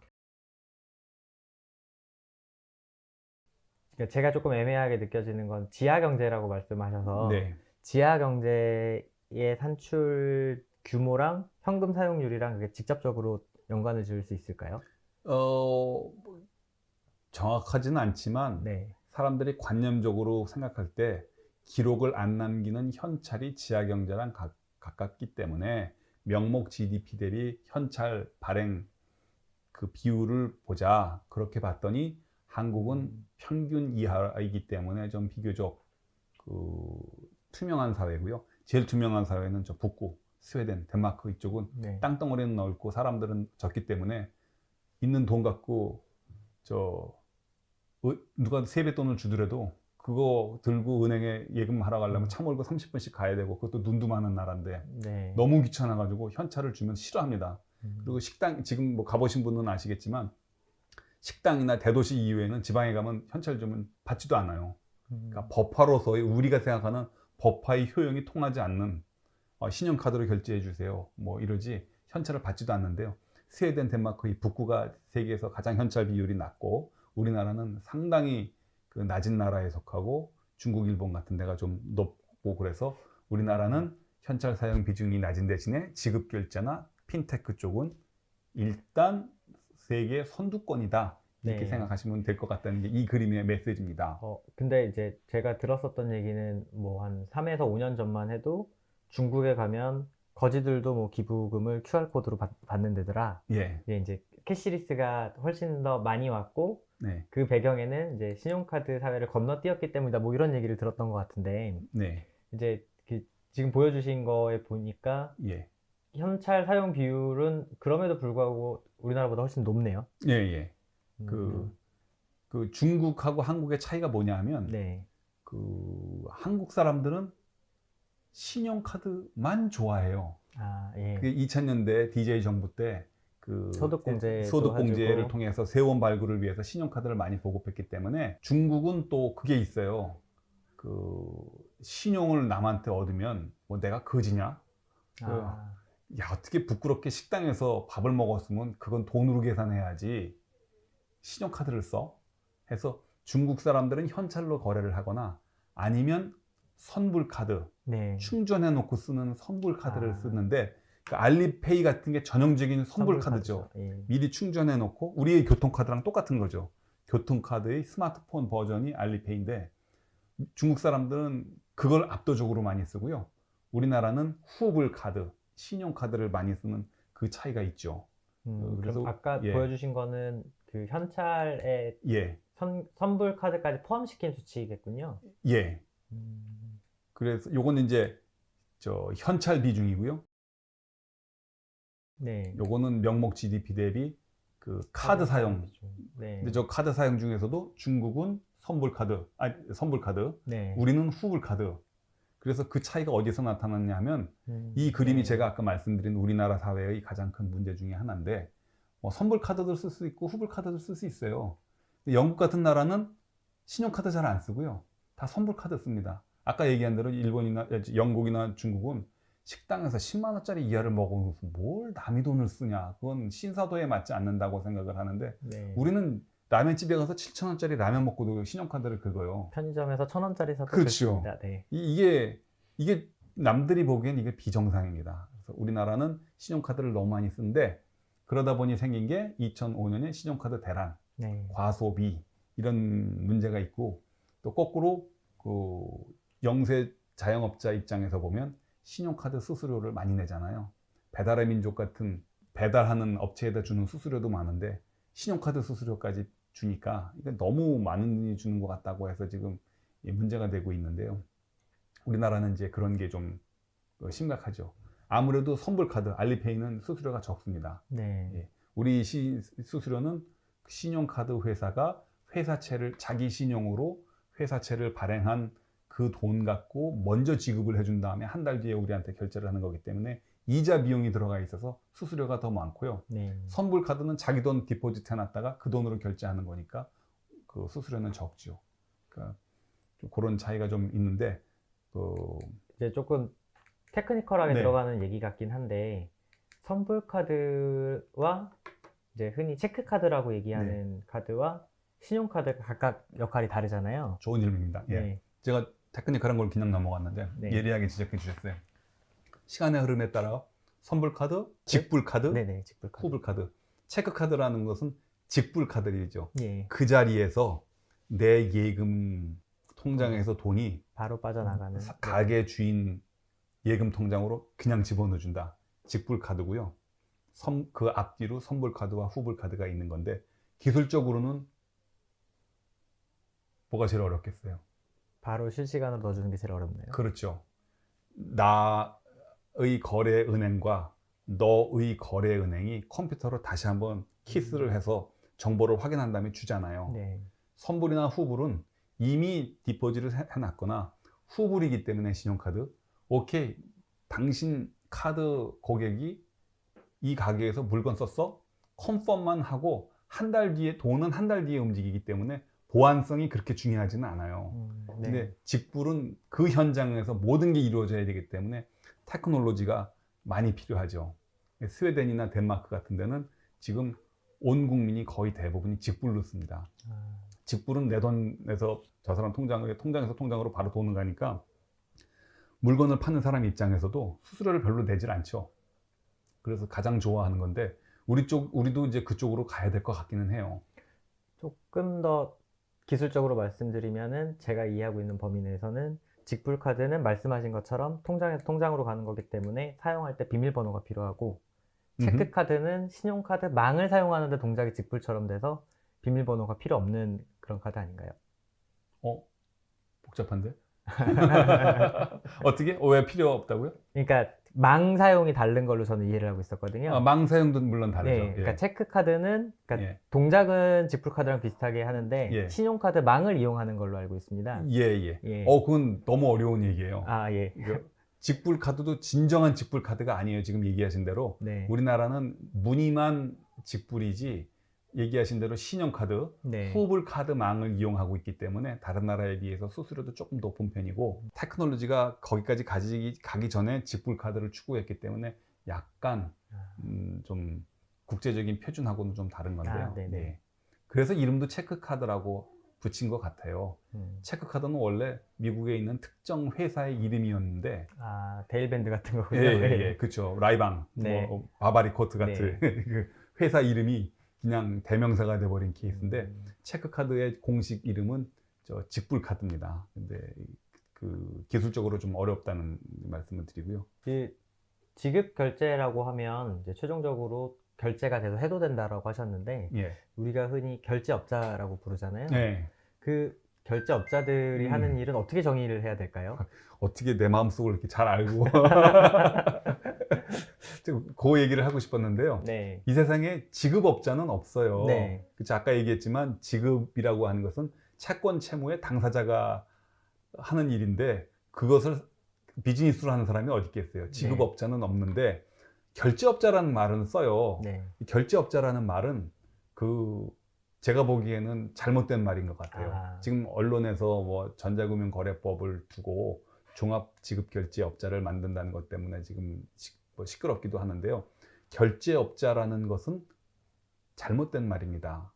그러니까 제가 조금 애매하게 느껴지는 건 지하 경제라고 말씀하셔서 네. 지하 경제의 산출 규모랑 현금 사용률이랑 그게 직접적으로 연관을 지을 수 있을까요? 정확하지는 않지만 네. 사람들이 관념적으로 생각할 때 기록을 안 남기는 현찰이 지하 경제랑 가깝기 때문에 명목 GDP 대비 현찰 발행 그 비율을 보자. 그렇게 봤더니 한국은 평균 이하이기 때문에 좀 비교적 투명한 사회고요. 제일 투명한 사회는 저 북구, 스웨덴, 덴마크 이쪽은 네. 땅덩어리는 넓고 사람들은 적기 때문에 있는 돈 갖고 누가 세뱃돈을 주더라도 그거 들고 은행에 예금하러 가려면 차 몰고 30분씩 가야 되고 그것도 눈도 많은 나라인데 네. 너무 귀찮아가지고 현찰을 주면 싫어합니다. 그리고 식당 지금 뭐 가보신 분은 아시겠지만 식당이나 대도시 이외에는 지방에 가면 현찰 주면 받지도 않아요. 그러니까 법화로서의 우리가 생각하는 법화의 효용이 통하지 않는 신용카드로 결제해 주세요. 뭐 이러지 현찰을 받지도 않는데요. 스웨덴, 덴마크 이 북구가 세계에서 가장 현찰 비율이 낮고 우리나라는 상당히 낮은 나라에 속하고 중국, 일본 같은 데가 좀 높고 그래서 우리나라는 현찰 사용 비중이 낮은 대신에 지급 결제나 핀테크 쪽은 일단 세계 선두권이다. 이렇게 네. 생각하시면 될 것 같다는 게 이 그림의 메시지입니다. 근데 이제 제가 들었었던 얘기는 뭐 한 3에서 5년 전만 해도 중국에 가면 거지들도 뭐 기부금을 QR코드로 받는 데더라. 예. 이제 캐시리스가 훨씬 더 많이 왔고 네. 그 배경에는 이제 신용카드 사회를 건너뛰었기 때문이다. 뭐 이런 얘기를 들었던 것 같은데 네. 이제 지금 보여주신 거에 보니까 예. 현찰 사용 비율은 그럼에도 불구하고 우리나라보다 훨씬 높네요. 예, 예. 음, 그 중국하고 한국의 차이가 뭐냐 하면 네. 그 한국 사람들은 신용카드만 좋아해요. 아, 예. 그 2000년대 DJ 정부 때 그 소득공제도 소득공제를 해주고. 통해서 세원 발굴을 위해서 신용카드를 많이 보급했기 때문에 중국은 또 그게 있어요. 그 신용을 남한테 얻으면 뭐 내가 거지냐? 아, 야, 어떻게 부끄럽게 식당에서 밥을 먹었으면 그건 돈으로 계산해야지 신용카드를 써? 해서 중국 사람들은 현찰로 거래를 하거나 아니면 선불카드, 네. 충전해 놓고 쓰는 선불카드를 아. 쓰는데 그 알리페이 같은 게 전형적인 선불카드죠. 예. 미리 충전해 놓고 우리의 교통카드랑 똑같은 거죠. 교통카드의 스마트폰 버전이 알리페이인데 중국 사람들은 그걸 압도적으로 많이 쓰고요. 우리나라는 후불카드, 신용카드를 많이 쓰는 그 차이가 있죠. 그럼 그래서 아까 예. 보여주신 거는 그 현찰에 예, 선불 카드까지 포함시킨 수치겠군요. 예. 음, 그래서 요거는 이제 저 현찰 비중이고요. 네. 요거는 명목 GDP 대비 그 카드 사용. 네. 근데 저 카드 사용 중에서도 중국은 선불카드, 네. 우리는 후불카드. 그래서 그 차이가 어디서 나타났냐 하면 이 그림이 네. 제가 아까 말씀드린 우리나라 사회의 가장 큰 문제 중에 하나인데 선불카드도 쓸 수 있고 후불카드도 쓸 수 있어요. 근데 영국 같은 나라는 신용카드 잘 안 쓰고요. 다 선불카드 씁니다. 아까 얘기한 대로 일본이나 영국이나 중국은 식당에서 10만 원짜리 이하를 먹으면서 뭘 남의 돈을 쓰냐. 그건 신사도에 맞지 않는다고 생각을 하는데 네. 우리는 라면집에 가서 7천 원짜리 라면 먹고도 신용카드를 긁어요. 편의점에서 1,000원짜리 사도 그렇죠. 긁습니다. 네. 이게 남들이 보기엔 이게 비정상입니다. 그래서 우리나라는 신용카드를 너무 많이 쓰는데 그러다 보니 생긴 게 2005년에 신용카드 대란, 네. 과소비 이런 문제가 있고 또 거꾸로 그 영세 자영업자 입장에서 보면 신용카드 수수료를 많이 내잖아요. 배달의 민족 같은 배달하는 업체에다 주는 수수료도 많은데 신용카드 수수료까지 주니까 이게 너무 많은 돈이 주는 것 같다고 해서 지금 문제가 되고 있는데요. 우리나라는 이제 그런 게 좀 심각하죠. 아무래도 선불카드, 알리페이는 수수료가 적습니다. 네. 예. 우리 수수료는 신용카드 회사가 회사채를 자기 신용으로 회사채를 발행한 그 돈 갖고 먼저 지급을 해준 다음에 한 달 뒤에 우리한테 결제를 하는 거기 때문에 이자 비용이 들어가 있어서 수수료가 더 많고요. 네. 선불카드는 자기 돈 디포짓 해놨다가 그 돈으로 결제하는 거니까 그 수수료는 적죠. 그러니까 좀 그런 차이가 좀 있는데 이제 조금 테크니컬하게 네. 들어가는 얘기 같긴 한데 선불 카드와 이제 흔히 체크 카드라고 얘기하는 카드와 신용 카드가 각각 역할이 다르잖아요. 좋은 질문입니다. 예. 네. 제가 테크니컬한 걸 그냥 넘어갔는데 네. 예리하게 지적해 주셨어요. 시간의 흐름에 따라 선불카드, 직불카드, 네네, 직불 카드. 후불카드. 체크카드라는 것은 직불카드이죠. 예. 그 자리에서 내 예금 통장에서 돈이 바로 빠져나가는. 가게 주인 예금 통장으로 그냥 집어넣어준다. 직불카드고요. 그 앞뒤로 선불카드와 후불카드가 있는 건데 기술적으로는 뭐가 제일 어렵겠어요? 바로 실시간으로 넣어주는 게 제일 어렵네요. 그렇죠. 나의 거래 은행과 너의 거래 은행이 컴퓨터로 다시 한번 키스를 해서 정보를 확인한 다음에 주잖아요. 네. 선불이나 후불은 이미 디포지를 해놨거나 후불이기 때문에 신용카드 오케이 당신 카드 고객이 이 가게에서 물건 썼어? 컨펌만 하고 한 달 뒤에 돈은 한 달 뒤에 움직이기 때문에 보안성이 그렇게 중요하지는 않아요. 네. 근데 직불은 그 현장에서 모든 게 이루어져야 되기 때문에 테크놀로지가 많이 필요하죠. 스웨덴이나 덴마크 같은 데는 지금 온 국민이 거의 대부분이 직불로 씁니다. 직불은 내 돈에서 저 사람 통장에서 통장으로 바로 돈을 가니까 물건을 파는 사람 입장에서도 수수료를 별로 내질 않죠. 그래서 가장 좋아하는 건데 우리도 이제 그쪽으로 가야 될 것 같기는 해요. 조금 더 기술적으로 말씀드리면은 제가 이해하고 있는 범위 내에서는 직불 카드는 말씀하신 것처럼 통장에서 통장으로 가는 거기 때문에 사용할 때 비밀번호가 필요하고 체크 카드는 신용카드 망을 사용하는데 동작이 직불처럼 돼서 비밀번호가 필요 없는 그런 카드 아닌가요? 복잡한데? 어떻게? 왜 필요 없다고요? 그러니까 망 사용이 다른 걸로 저는 이해를 하고 있었거든요. 망 사용도 물론 다르죠. 네, 그러니까 예. 체크카드는 그러니까 예. 동작은 지불카드랑 비슷하게 하는데 예. 신용카드 망을 이용하는 걸로 알고 있습니다. 예. 예. 그건 너무 어려운 얘기예요. 아, 예. 직불 카드도 진정한 직불 카드가 아니에요. 지금 얘기하신 대로. 네. 우리나라는 무늬만 직불이지 얘기하신 대로 신용카드, 네. 후불 카드망을 이용하고 있기 때문에 다른 나라에 비해서 수수료도 조금 높은 편이고 테크놀로지가 거기까지 가기 전에 직불 카드를 추구했기 때문에 약간 좀 국제적인 표준하고는 좀 다른 건데요. 네네. 네. 그래서 이름도 체크카드라고 붙인 것 같아요. 체크카드는 원래 미국에 있는 특정 회사의 이름이었는데 데일밴드 같은 거군요. 예, 그렇죠. 라이방, 네. 바바리코트 같은 네. 그 회사 이름이 그냥 대명사가 돼버린 케이스인데 체크카드의 공식 이름은 직불카드입니다. 근데 그 기술적으로 좀 어렵다는 말씀을 드리고요. 지급 결제라고 하면 이제 최종적으로 결제가 돼서 해도된다라고 하셨는데 예. 우리가 흔히 결제업자라고 부르잖아요. 네. 그 결제업자들이 하는 일은 어떻게 정의를 해야 될까요? 어떻게 내 마음속을 이렇게 잘 알고 그 얘기를 하고 싶었는데요. 네. 이 세상에 지급업자는 없어요. 네. 그쵸? 아까 얘기했지만 지급이라고 하는 것은 채권 채무의 당사자가 하는 일인데 그것을 비즈니스로 하는 사람이 어디 있겠어요. 지급업자는 없는데 결제업자라는 말은 써요. 네. 결제업자라는 말은 제가 보기에는 잘못된 말인 것 같아요. 지금 언론에서 뭐 전자금융거래법을 두고 종합지급결제업자를 만든다는 것 때문에 지금 시끄럽기도 하는데요. 결제업자라는 것은 잘못된 말입니다.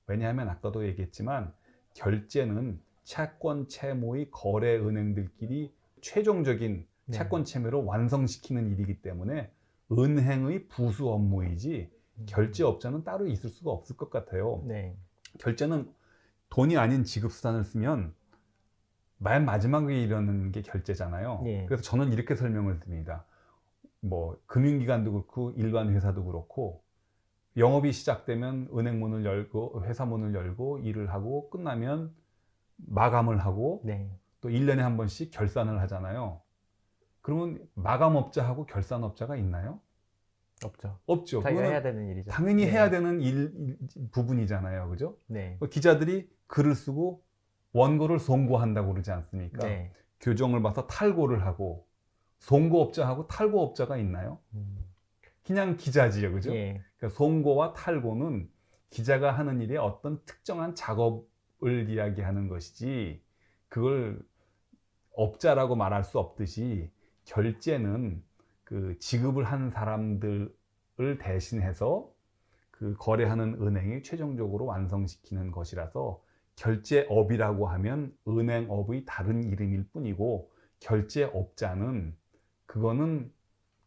왜냐하면 아까도 얘기했지만 결제는 채권 채무의 거래 은행들끼리 최종적인 채권 채무를 완성시키는 일이기 때문에 은행의 부수 업무이지 결제업자는 따로 있을 수가 없을 것 같아요. 네. 결제는 돈이 아닌 지급수단을 쓰면 맨 마지막에 이르는 게 결제잖아요. 네. 그래서 저는 이렇게 설명을 드립니다. 뭐 금융기관도 그렇고 일반 회사도 그렇고 영업이 시작되면 은행 문을 열고 회사 문을 열고 일을 하고 끝나면 마감을 하고 네. 또 1년에 한 번씩 결산을 하잖아요. 그러면 마감업자하고 결산업자가 있나요? 없죠. 없죠. 자기가 그거는 해야 되는 일이죠. 당연히 해야 되는 부분이잖아요. 그죠? 네. 기자들이 글을 쓰고 원고를 송고한다고 그러지 않습니까? 네. 교정을 봐서 탈고를 하고 송고업자하고 탈고업자가 있나요? 그냥 기자지요. 그죠? 예. 그러니까 송고와 탈고는 기자가 하는 일의 어떤 특정한 작업을 이야기하는 것이지 그걸 업자라고 말할 수 없듯이 결제는 그 지급을 하는 사람들을 대신해서 그 거래하는 은행이 최종적으로 완성시키는 것이라서 결제업이라고 하면 은행업의 다른 이름일 뿐이고 결제업자는 그거는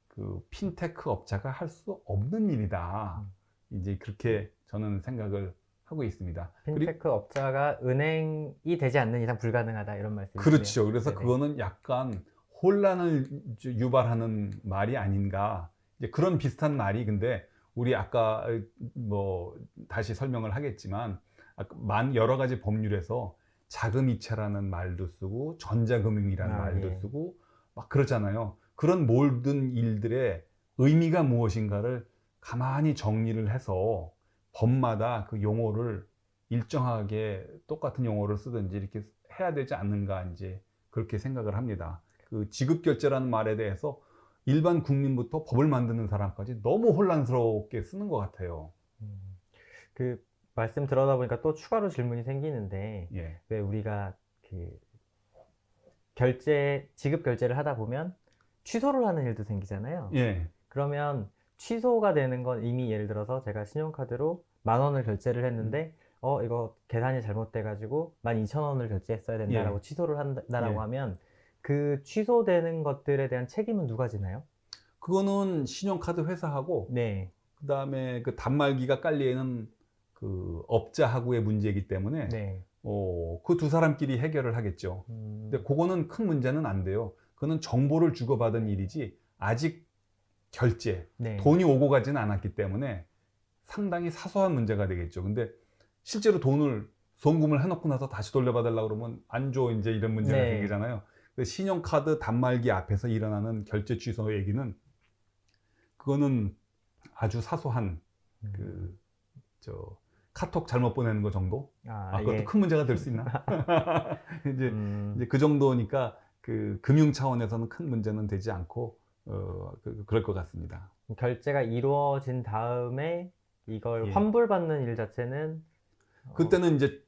그 핀테크 업자가 할 수 없는 일이다. 이제 그렇게 저는 생각을 하고 있습니다. 핀테크 업자가 은행이 되지 않는 이상 불가능하다 이런 말씀이시네요. 그렇죠. 그래서 네네. 그거는 약간 혼란을 유발하는 말이 아닌가. 이제 그런 비슷한 말이 근데 우리 아까 뭐 다시 설명을 하겠지만 여러 가지 법률에서 자금이체라는 말도 쓰고 전자금융이라는 말도 예. 쓰고 막 그러잖아요. 그런 모든 일들의 의미가 무엇인가를 가만히 정리를 해서 법마다 그 용어를 일정하게 똑같은 용어를 쓰든지 이렇게 해야 되지 않는가 이제 그렇게 생각을 합니다. 그 지급결제라는 말에 대해서 일반 국민부터 법을 만드는 사람까지 너무 혼란스럽게 쓰는 것 같아요. 그 말씀 들어다 보니까 또 추가로 질문이 생기는데 예. 왜 우리가 그 지급 결제를 하다 보면 취소를 하는 일도 생기잖아요. 예. 그러면 취소가 되는 건 이미 예를 들어서 제가 신용카드로 10,000원을 결제를 했는데 이거 계산이 잘못돼 가지고 12,000원을 결제했어야 된다라고 예. 취소를 한다라고 예. 하면 그 취소되는 것들에 대한 책임은 누가 지나요? 그거는 신용카드 회사하고 네. 그다음에 그 단말기가 깔리는 그 업자하고의 문제이기 때문에 네. 그 두 사람끼리 해결을 하겠죠. 근데 그거는 큰 문제는 안 돼요. 그거는 정보를 주고받은 일이지 아직 결제, 네. 돈이 오고 가지는 않았기 때문에 상당히 사소한 문제가 되겠죠. 근데 실제로 돈을 송금을 해놓고 나서 다시 돌려받으려고 그러면 안 줘, 이제 이런 문제가 네. 생기잖아요. 신용카드 단말기 앞에서 일어나는 결제 취소 얘기는 그거는 아주 사소한 카톡 잘못 보내는 거 정도? 그것도 예. 큰 문제가 될 수 있나? 이제 그 정도니까 그 금융 차원에서는 큰 문제는 되지 않고 그럴 것 같습니다. 결제가 이루어진 다음에 이걸 예. 환불받는 일 자체는 그때는 이제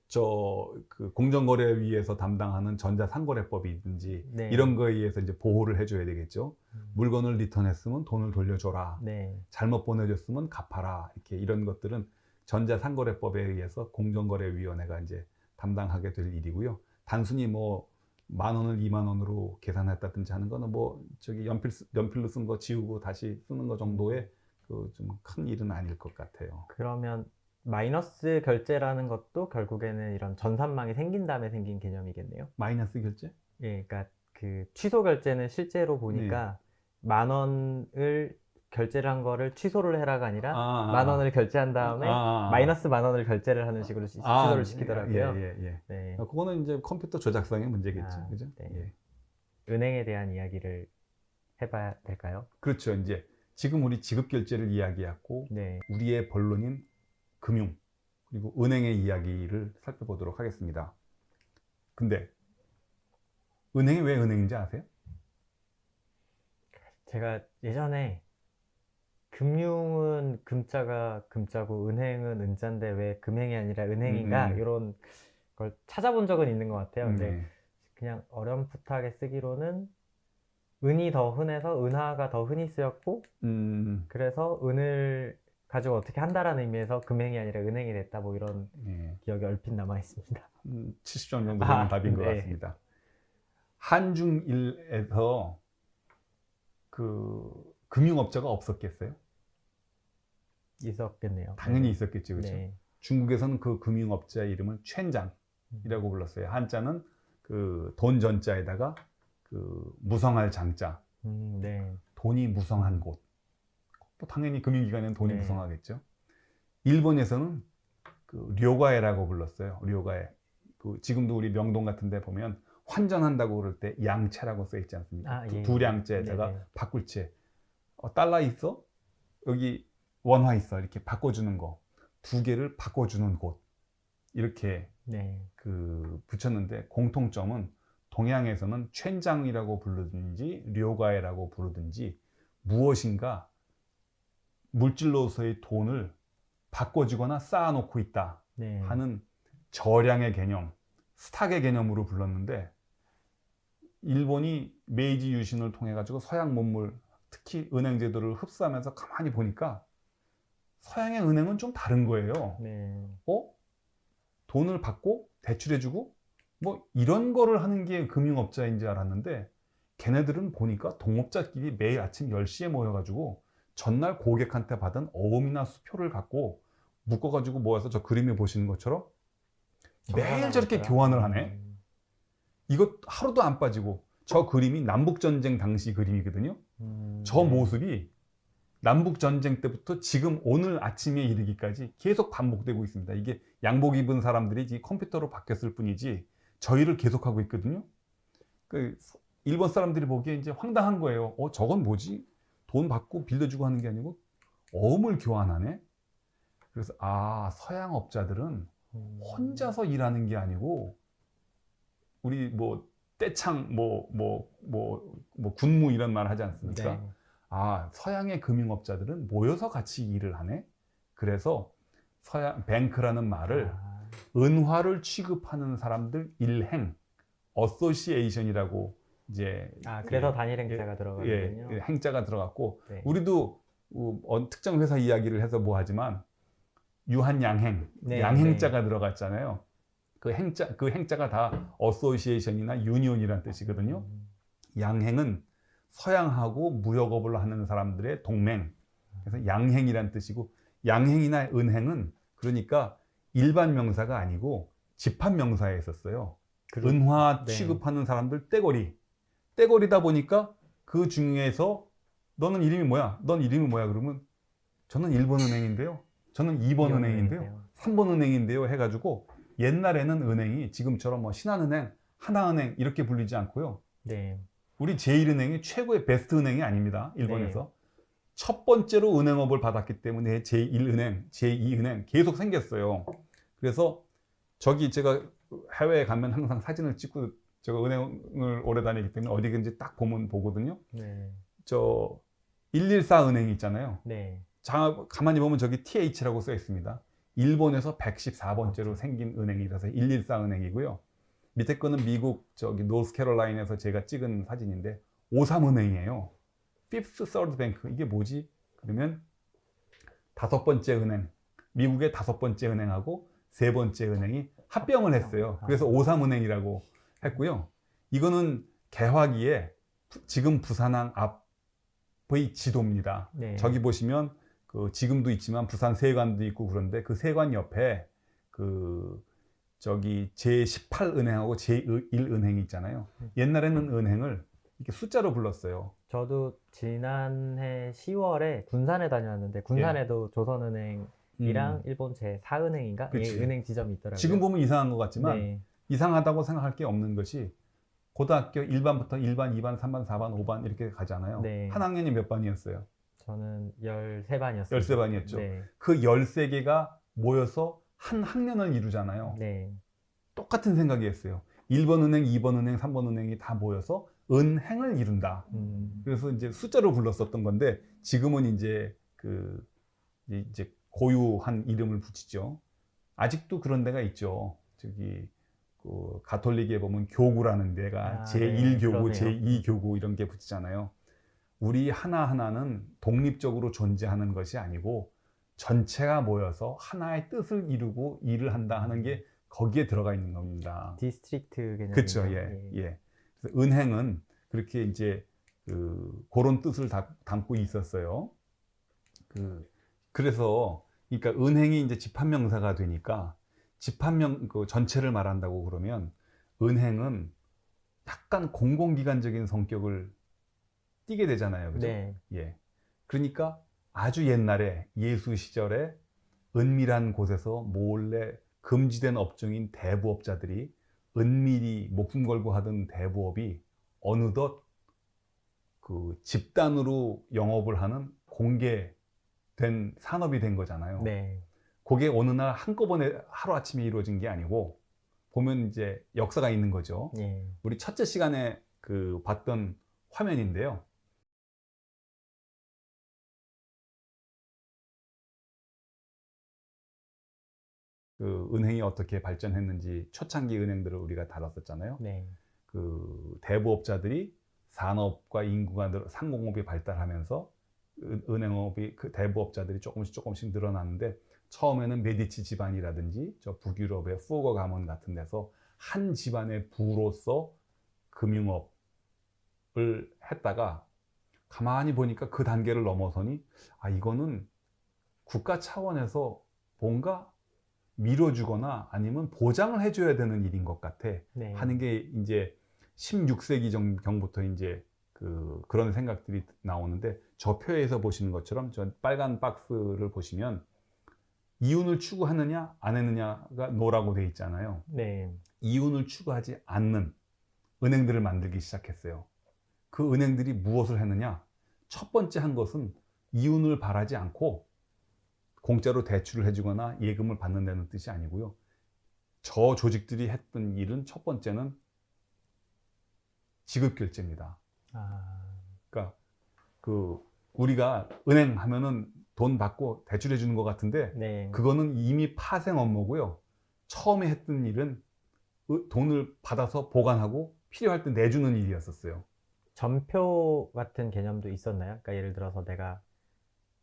그 공정거래위에서 담당하는 전자상거래법이든지 네. 이런 거에 의해서 이제 보호를 해줘야 되겠죠. 물건을 리턴했으면 돈을 돌려줘라. 네. 잘못 보내줬으면 갚아라. 이렇게 이런 것들은 전자상거래법에 의해서 공정거래위원회가 이제 담당하게 될 일이고요. 단순히 뭐 10,000원을 20,000원으로 계산했다든지 하는 거는 뭐 연필로 쓴 거 지우고 다시 쓰는 거 정도의 그 좀 큰 일은 아닐 것 같아요. 그러면 마이너스 결제라는 것도 결국에는 이런 전산망이 생긴 다음에 생긴 개념이겠네요. 마이너스 결제? 예, 그러니까 그 취소 결제는 실제로 보니까 10,000원을 결제를 한 거를 취소를 해라가 아니라 10,000원을 결제한 다음에 마이너스 10,000원을 결제를 하는 식으로 취소를 시키더라고요. 네. 그거는 이제 컴퓨터 조작상의 문제겠죠. 그죠? 네. 예. 은행에 대한 이야기를 해봐야 될까요? 그렇죠. 이제 지금 우리 지급 결제를 이야기했고 네. 우리의 본론인 금융 그리고 은행의 이야기를 살펴보도록 하겠습니다. 근데 은행이 왜 은행인지 아세요? 제가 예전에 금융은 금자가 금자고 은행은 은자인데 왜 금행이 아니라 은행인가 이런 걸 찾아본 적은 있는 것 같아요. 근데 그냥 어렴풋하게 쓰기로는 은이 더 흔해서 은화가 더 흔히 쓰였고 그래서 은을 가지고 어떻게 한다라는 의미에서 금행이 아니라 은행이 됐다 뭐 이런 기억이 얼핏 남아 있습니다. 70점 정도 되는 답인 것 네. 같습니다. 한중일에서 그 금융업자가 없었겠어요? 있었겠네요. 당연히 있었겠죠. 그렇죠? 네. 중국에서는 그 금융업자의 이름을 챈장이라고 불렀어요. 한자는 그 돈전자에다가 그 무성할 장자. 네. 돈이 무성한 곳. 또 당연히 금융기관에는 돈이 네. 무성하겠죠. 일본에서는 그 료가에라고 불렀어요. 료가에. 그 지금도 우리 명동 같은 데 보면 환전한다고 그럴 때 양채라고 써 있지 않습니까? 두 량째에다가 바꿀채. 달러 있어? 여기 원화 있어. 이렇게 바꿔주는 거. 두 개를 바꿔주는 곳. 이렇게 그 붙였는데 공통점은 동양에서는 챈장이라고 부르든지 료가에라고 부르든지 무엇인가 물질로서의 돈을 바꿔주거나 쌓아놓고 있다 하는 저량의 개념, 스탁의 개념으로 불렀는데 일본이 메이지 유신을 통해 가지고 서양 문물, 특히 은행 제도를 흡수하면서 가만히 보니까 서양의 은행은 좀 다른 거예요. 돈을 받고 대출해주고 뭐 이런 거를 하는 게 금융업자인 줄 알았는데 걔네들은 보니까 동업자끼리 매일 아침 10시에 모여가지고 전날 고객한테 받은 어음이나 수표를 갖고 묶어가지고 모아서 저 그림에 보시는 것처럼 매일 저렇게 교환을 하네. 이거 하루도 안 빠지고 저 그림이 남북전쟁 당시 그림이거든요. 저 모습이 남북전쟁 때부터 지금 오늘 아침에 이르기까지 계속 반복되고 있습니다. 이게 양복 입은 사람들이 컴퓨터로 바뀌었을 뿐이지 저희를 계속하고 있거든요. 그 일본 사람들이 보기에 이제 황당한 거예요. 저건 뭐지? 돈 받고 빌려주고 하는 게 아니고 어음을 교환하네. 그래서 서양 업자들은 혼자서 일하는 게 아니고 우리 뭐 떼창 군무 이런 말 하지 않습니까? 서양의 금융업자들은 모여서 같이 일을 하네. 그래서 서양 뱅크라는 말을 은화를 취급하는 사람들 일행 어소시에이션이라고 이제 그래서 단일 행자가 들어가거든요. 행자가 들어갔고 우리도 특정 회사 이야기를 해서 뭐 하지만 유한 양행 양행자가 들어갔잖아요. 그 행자가 다 어소시에이션이나 유니온이라는 뜻이거든요. 양행은 서양하고 무역업을 하는 사람들의 동맹. 그래서 양행이란 뜻이고 양행이나 은행은 그러니까 일반 명사가 아니고 집합 명사에 있었어요. 은화 취급하는 사람들 떼거리다 보니까 그 중에서 너는 이름이 뭐야? 넌 이름이 뭐야? 그러면 저는 1번 은행인데요. 저는 2번 은행인데요. 3번 은행인데요 해가지고 옛날에는 은행이 지금처럼 뭐 신한은행, 하나은행 이렇게 불리지 않고요. 네. 우리 제1은행이 최고의 베스트 은행이 아닙니다. 일본에서. 첫 번째로 은행업을 받았기 때문에 제1은행, 제2은행 계속 생겼어요. 그래서 저기 제가 해외에 가면 항상 사진을 찍고 제가 은행을 오래 다니기 때문에 어디든지 딱 보면 보거든요. 네. 저 114 은행이 있잖아요. 네. 자, 가만히 보면 저기 TH라고 써 있습니다. 일본에서 114번째로 생긴 은행이라서 114 은행이고요. 밑에 거는 미국 저기 노스캐롤라인에서 제가 찍은 사진인데 53 은행이에요. Fifth Third Bank 이게 뭐지? 그러면 5번째 은행, 미국의 5번째 은행하고 3번째 은행이 합병을 했어요. 그래서 53 은행이라고 했고요. 이거는 개화기에 지금 부산항 앞의 지도입니다. 네. 저기 보시면 그 지금도 있지만 부산 세관도 있고 그런데 그 세관 옆에 그 저기 제18 은행하고 제1 은행이 있잖아요. 옛날에는 은행을 이렇게 숫자로 불렀어요. 저도 지난해 10월에 군산에 다녀왔는데 군산에도 조선은행이랑 일본 제4은행인가? 그치. 예, 은행 지점이 있더라고요. 지금 보면 이상한 것 같지만 네. 이상하다고 생각할 게 없는 것이 고등학교 1반부터 1반, 2반, 3반, 4반, 5반 이렇게 가잖아요. 네. 한 학년이 몇 반이었어요? 저는 13반이었어요. 13반이었죠. 네. 그 13개가 모여서 한 학년을 이루잖아요. 네. 똑같은 생각이었어요. 1번 은행, 2번 은행, 3번 은행이 다 모여서 은행을 이룬다. 그래서 이제 숫자로 불렀었던 건데 지금은 이제 그 이제 고유한 이름을 붙이죠. 아직도 그런 데가 있죠. 저기 그 가톨릭에 보면 교구라는 데가 제1교구, 네, 제2교구 이런 게 붙이잖아요. 우리 하나하나는 독립적으로 존재하는 것이 아니고 전체가 모여서 하나의 뜻을 이루고 일을 한다 하는 게 거기에 들어가 있는 겁니다. 디스트릭트 개념. 그렇죠. 예. 예. 그래서 은행은 그렇게 이제 그런 뜻을 담고 있었어요. 그래서 그러니까 은행이 이제 집합명사가 되니까 그 전체를 말한다고 그러면 은행은 약간 공공기관적인 성격을 띠게 되잖아요. 그죠? 네. 예. 그러니까 아주 옛날에 예수 시절에 은밀한 곳에서 몰래 금지된 업종인 대부업자들이 은밀히 목숨 걸고 하던 대부업이 어느덧 그 집단으로 영업을 하는 공개된 산업이 된 거잖아요. 네. 그게 어느 날 한꺼번에 하루아침에 이루어진 게 아니고 보면 이제 역사가 있는 거죠. 네. 우리 첫째 시간에 그 봤던 화면인데요. 그 은행이 어떻게 발전했는지 초창기 은행들을 우리가 다뤘었잖아요. 네. 그 대부업자들이 산업과 인구가 상공업이 발달하면서 은행업이 그 대부업자들이 조금씩 늘어났는데 처음에는 메디치 집안이라든지 저 북유럽의 푸거 가문 같은 데서 한 집안의 부로서 금융업을 했다가 가만히 보니까 그 단계를 넘어서니 아 이거는 국가 차원에서 뭔가 밀어주거나 아니면 보장을 해줘야 되는 일인 것 같아 네. 하는 게 이제 16세기 경부터 이제 그런 생각들이 나오는데 저 표에서 보시는 것처럼 저 빨간 박스를 보시면 이윤을 추구하느냐 안 했느냐가 노라고 돼 있잖아요. 네. 이윤을 추구하지 않는 은행들을 만들기 시작했어요. 그 은행들이 무엇을 했느냐? 첫 번째 한 것은 이윤을 바라지 않고 공짜로 대출을 해주거나 예금을 받는다는 뜻이 아니고요. 저 조직들이 했던 일은 첫 번째는 지급결제입니다. 그러니까 우리가 은행 하면은 돈 받고 대출해 주는 것 같은데 네. 그거는 이미 파생 업무고요. 처음에 했던 일은 돈을 받아서 보관하고 필요할 때 내주는 일이었었어요. 전표 같은 개념도 있었나요? 그러니까 예를 들어서 내가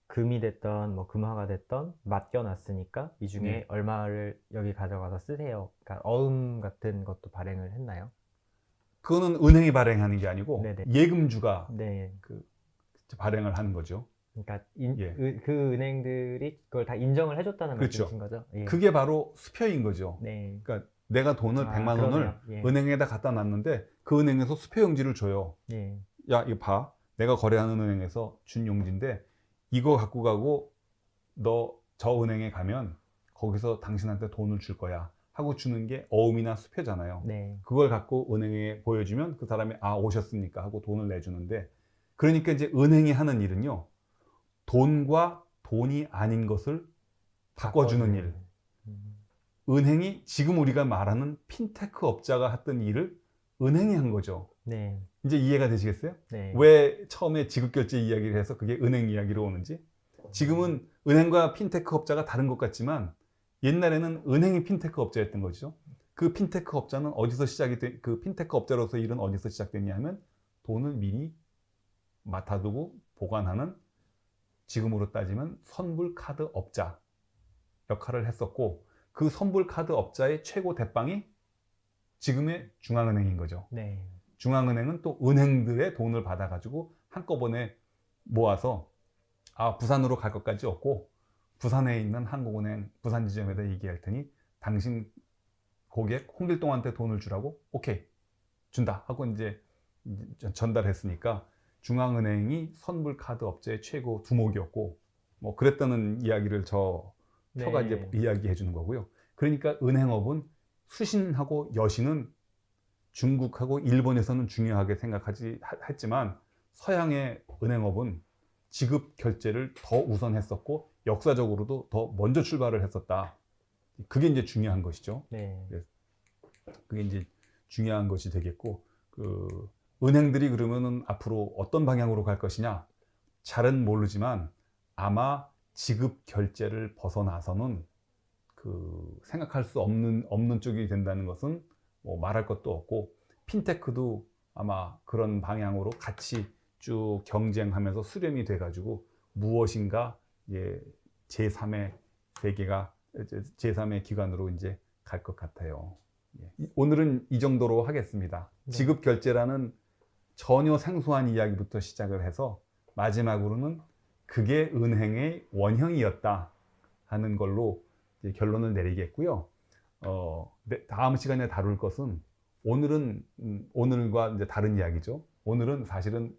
금이 됐던 뭐 금화가 됐던 맡겨놨으니까 이 중에 얼마를 여기 가져가서 쓰세요. 그러니까 어음 같은 것도 발행을 했나요? 그거는 은행이 발행하는 게 아니고 네네. 예금주가 네. 발행을 하는 거죠. 그러니까 그 은행들이 그걸 다 인정을 해줬다는 그렇죠. 말씀이신 거죠? 예. 그게 바로 수표인 거죠. 네. 그러니까 내가 돈을 100만 원을 은행에다 갖다 놨는데 그 은행에서 수표용지를 줘요. 예. 야, 이거 봐. 내가 거래하는 은행에서 준 용지인데 이거 갖고 가고 너 저 은행에 가면 거기서 당신한테 돈을 줄 거야 하고 주는 게 어음이나 수표잖아요. 네. 그걸 갖고 은행에 보여주면 그 사람이 아 오셨습니까 하고 돈을 내주는데, 그러니까 이제 은행이 하는 일은요, 돈과 돈이 아닌 것을 바꿔주는 일. 은행이 지금 우리가 말하는 핀테크 업자가 했던 일을 은행이 한 거죠. 네. 이제 이해가 되시겠어요? 네. 왜 처음에 지급결제 이야기를 해서 그게 은행 이야기로 오는지. 지금은 은행과 핀테크 업자가 다른 것 같지만 옛날에는 은행이 핀테크 업자였던 거죠. 그 핀테크 업자는 어디서 그 핀테크 업자로서 일은 어디서 시작됐냐면 돈을 미리 맡아두고 보관하는, 지금으로 따지면 선불 카드 업자 역할을 했었고, 그 선불 카드 업자의 최고 대빵이 지금의 중앙은행인 거죠. 네. 중앙은행은 또 은행들의 돈을 받아가지고 한꺼번에 모아서 아 부산으로 갈 것까지 없고 부산에 있는 한국은행 부산 지점에다 얘기할 테니 당신 고객 홍길동한테 돈을 주라고 오케이 준다 하고 이제 전달했으니까 중앙은행이 선불 카드 업체의 최고 두목이었고 뭐 그랬다는 이야기를 저 표가 네. 이제 이야기해 주는 거고요. 그러니까 은행업은 수신하고 여신은 중국하고 일본에서는 중요하게 했지만 서양의 은행업은 지급 결제를 더 우선했었고 역사적으로도 더 먼저 출발을 했었다. 그게 이제 중요한 것이죠. 네. 그게 이제 중요한 것이 되겠고, 그 은행들이 그러면은 앞으로 어떤 방향으로 갈 것이냐? 잘은 모르지만 아마 지급 결제를 벗어나서는 그 생각할 수 없는 쪽이 된다는 것은 뭐 말할 것도 없고, 핀테크도 아마 그런 방향으로 같이 쭉 경쟁하면서 수렴이 돼가지고 무엇인가 제3의 세계가 제3의 기관으로 이제 갈 것 같아요. 오늘은 이 정도로 하겠습니다. 네. 지급 결제라는 전혀 생소한 이야기부터 시작을 해서 마지막으로는 그게 은행의 원형이었다 하는 걸로 이제 결론을 내리겠고요. 다음 시간에 다룰 것은 오늘은 오늘과 이제 다른 이야기죠. 오늘은 사실은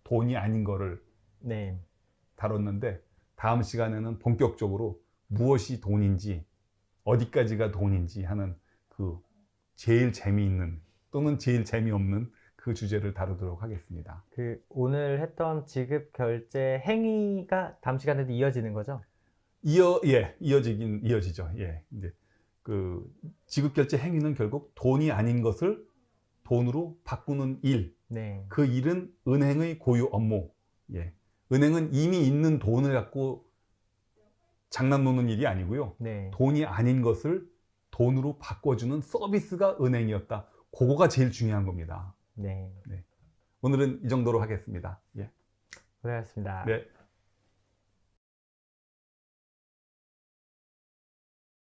돈이 아닌 거를 네. 다뤘는데 다음 시간에는 본격적으로 무엇이 돈인지 어디까지가 돈인지 하는 그 제일 재미있는 또는 제일 재미없는 그 주제를 다루도록 하겠습니다. 그 오늘 했던 지급 결제 행위가 다음 시간에도 이어지는 거죠? 이어지죠. 이제 그 지급 결제 행위는 결국 돈이 아닌 것을 돈으로 바꾸는 일. 네. 그 일은 은행의 고유 업무. 은행은 이미 있는 돈을 갖고 장난 놓는 일이 아니고요. 네. 돈이 아닌 것을 돈으로 바꿔주는 서비스가 은행이었다. 그거가 제일 중요한 겁니다. 네. 오늘은 이 정도로 하겠습니다. 고생하셨습니다. 네.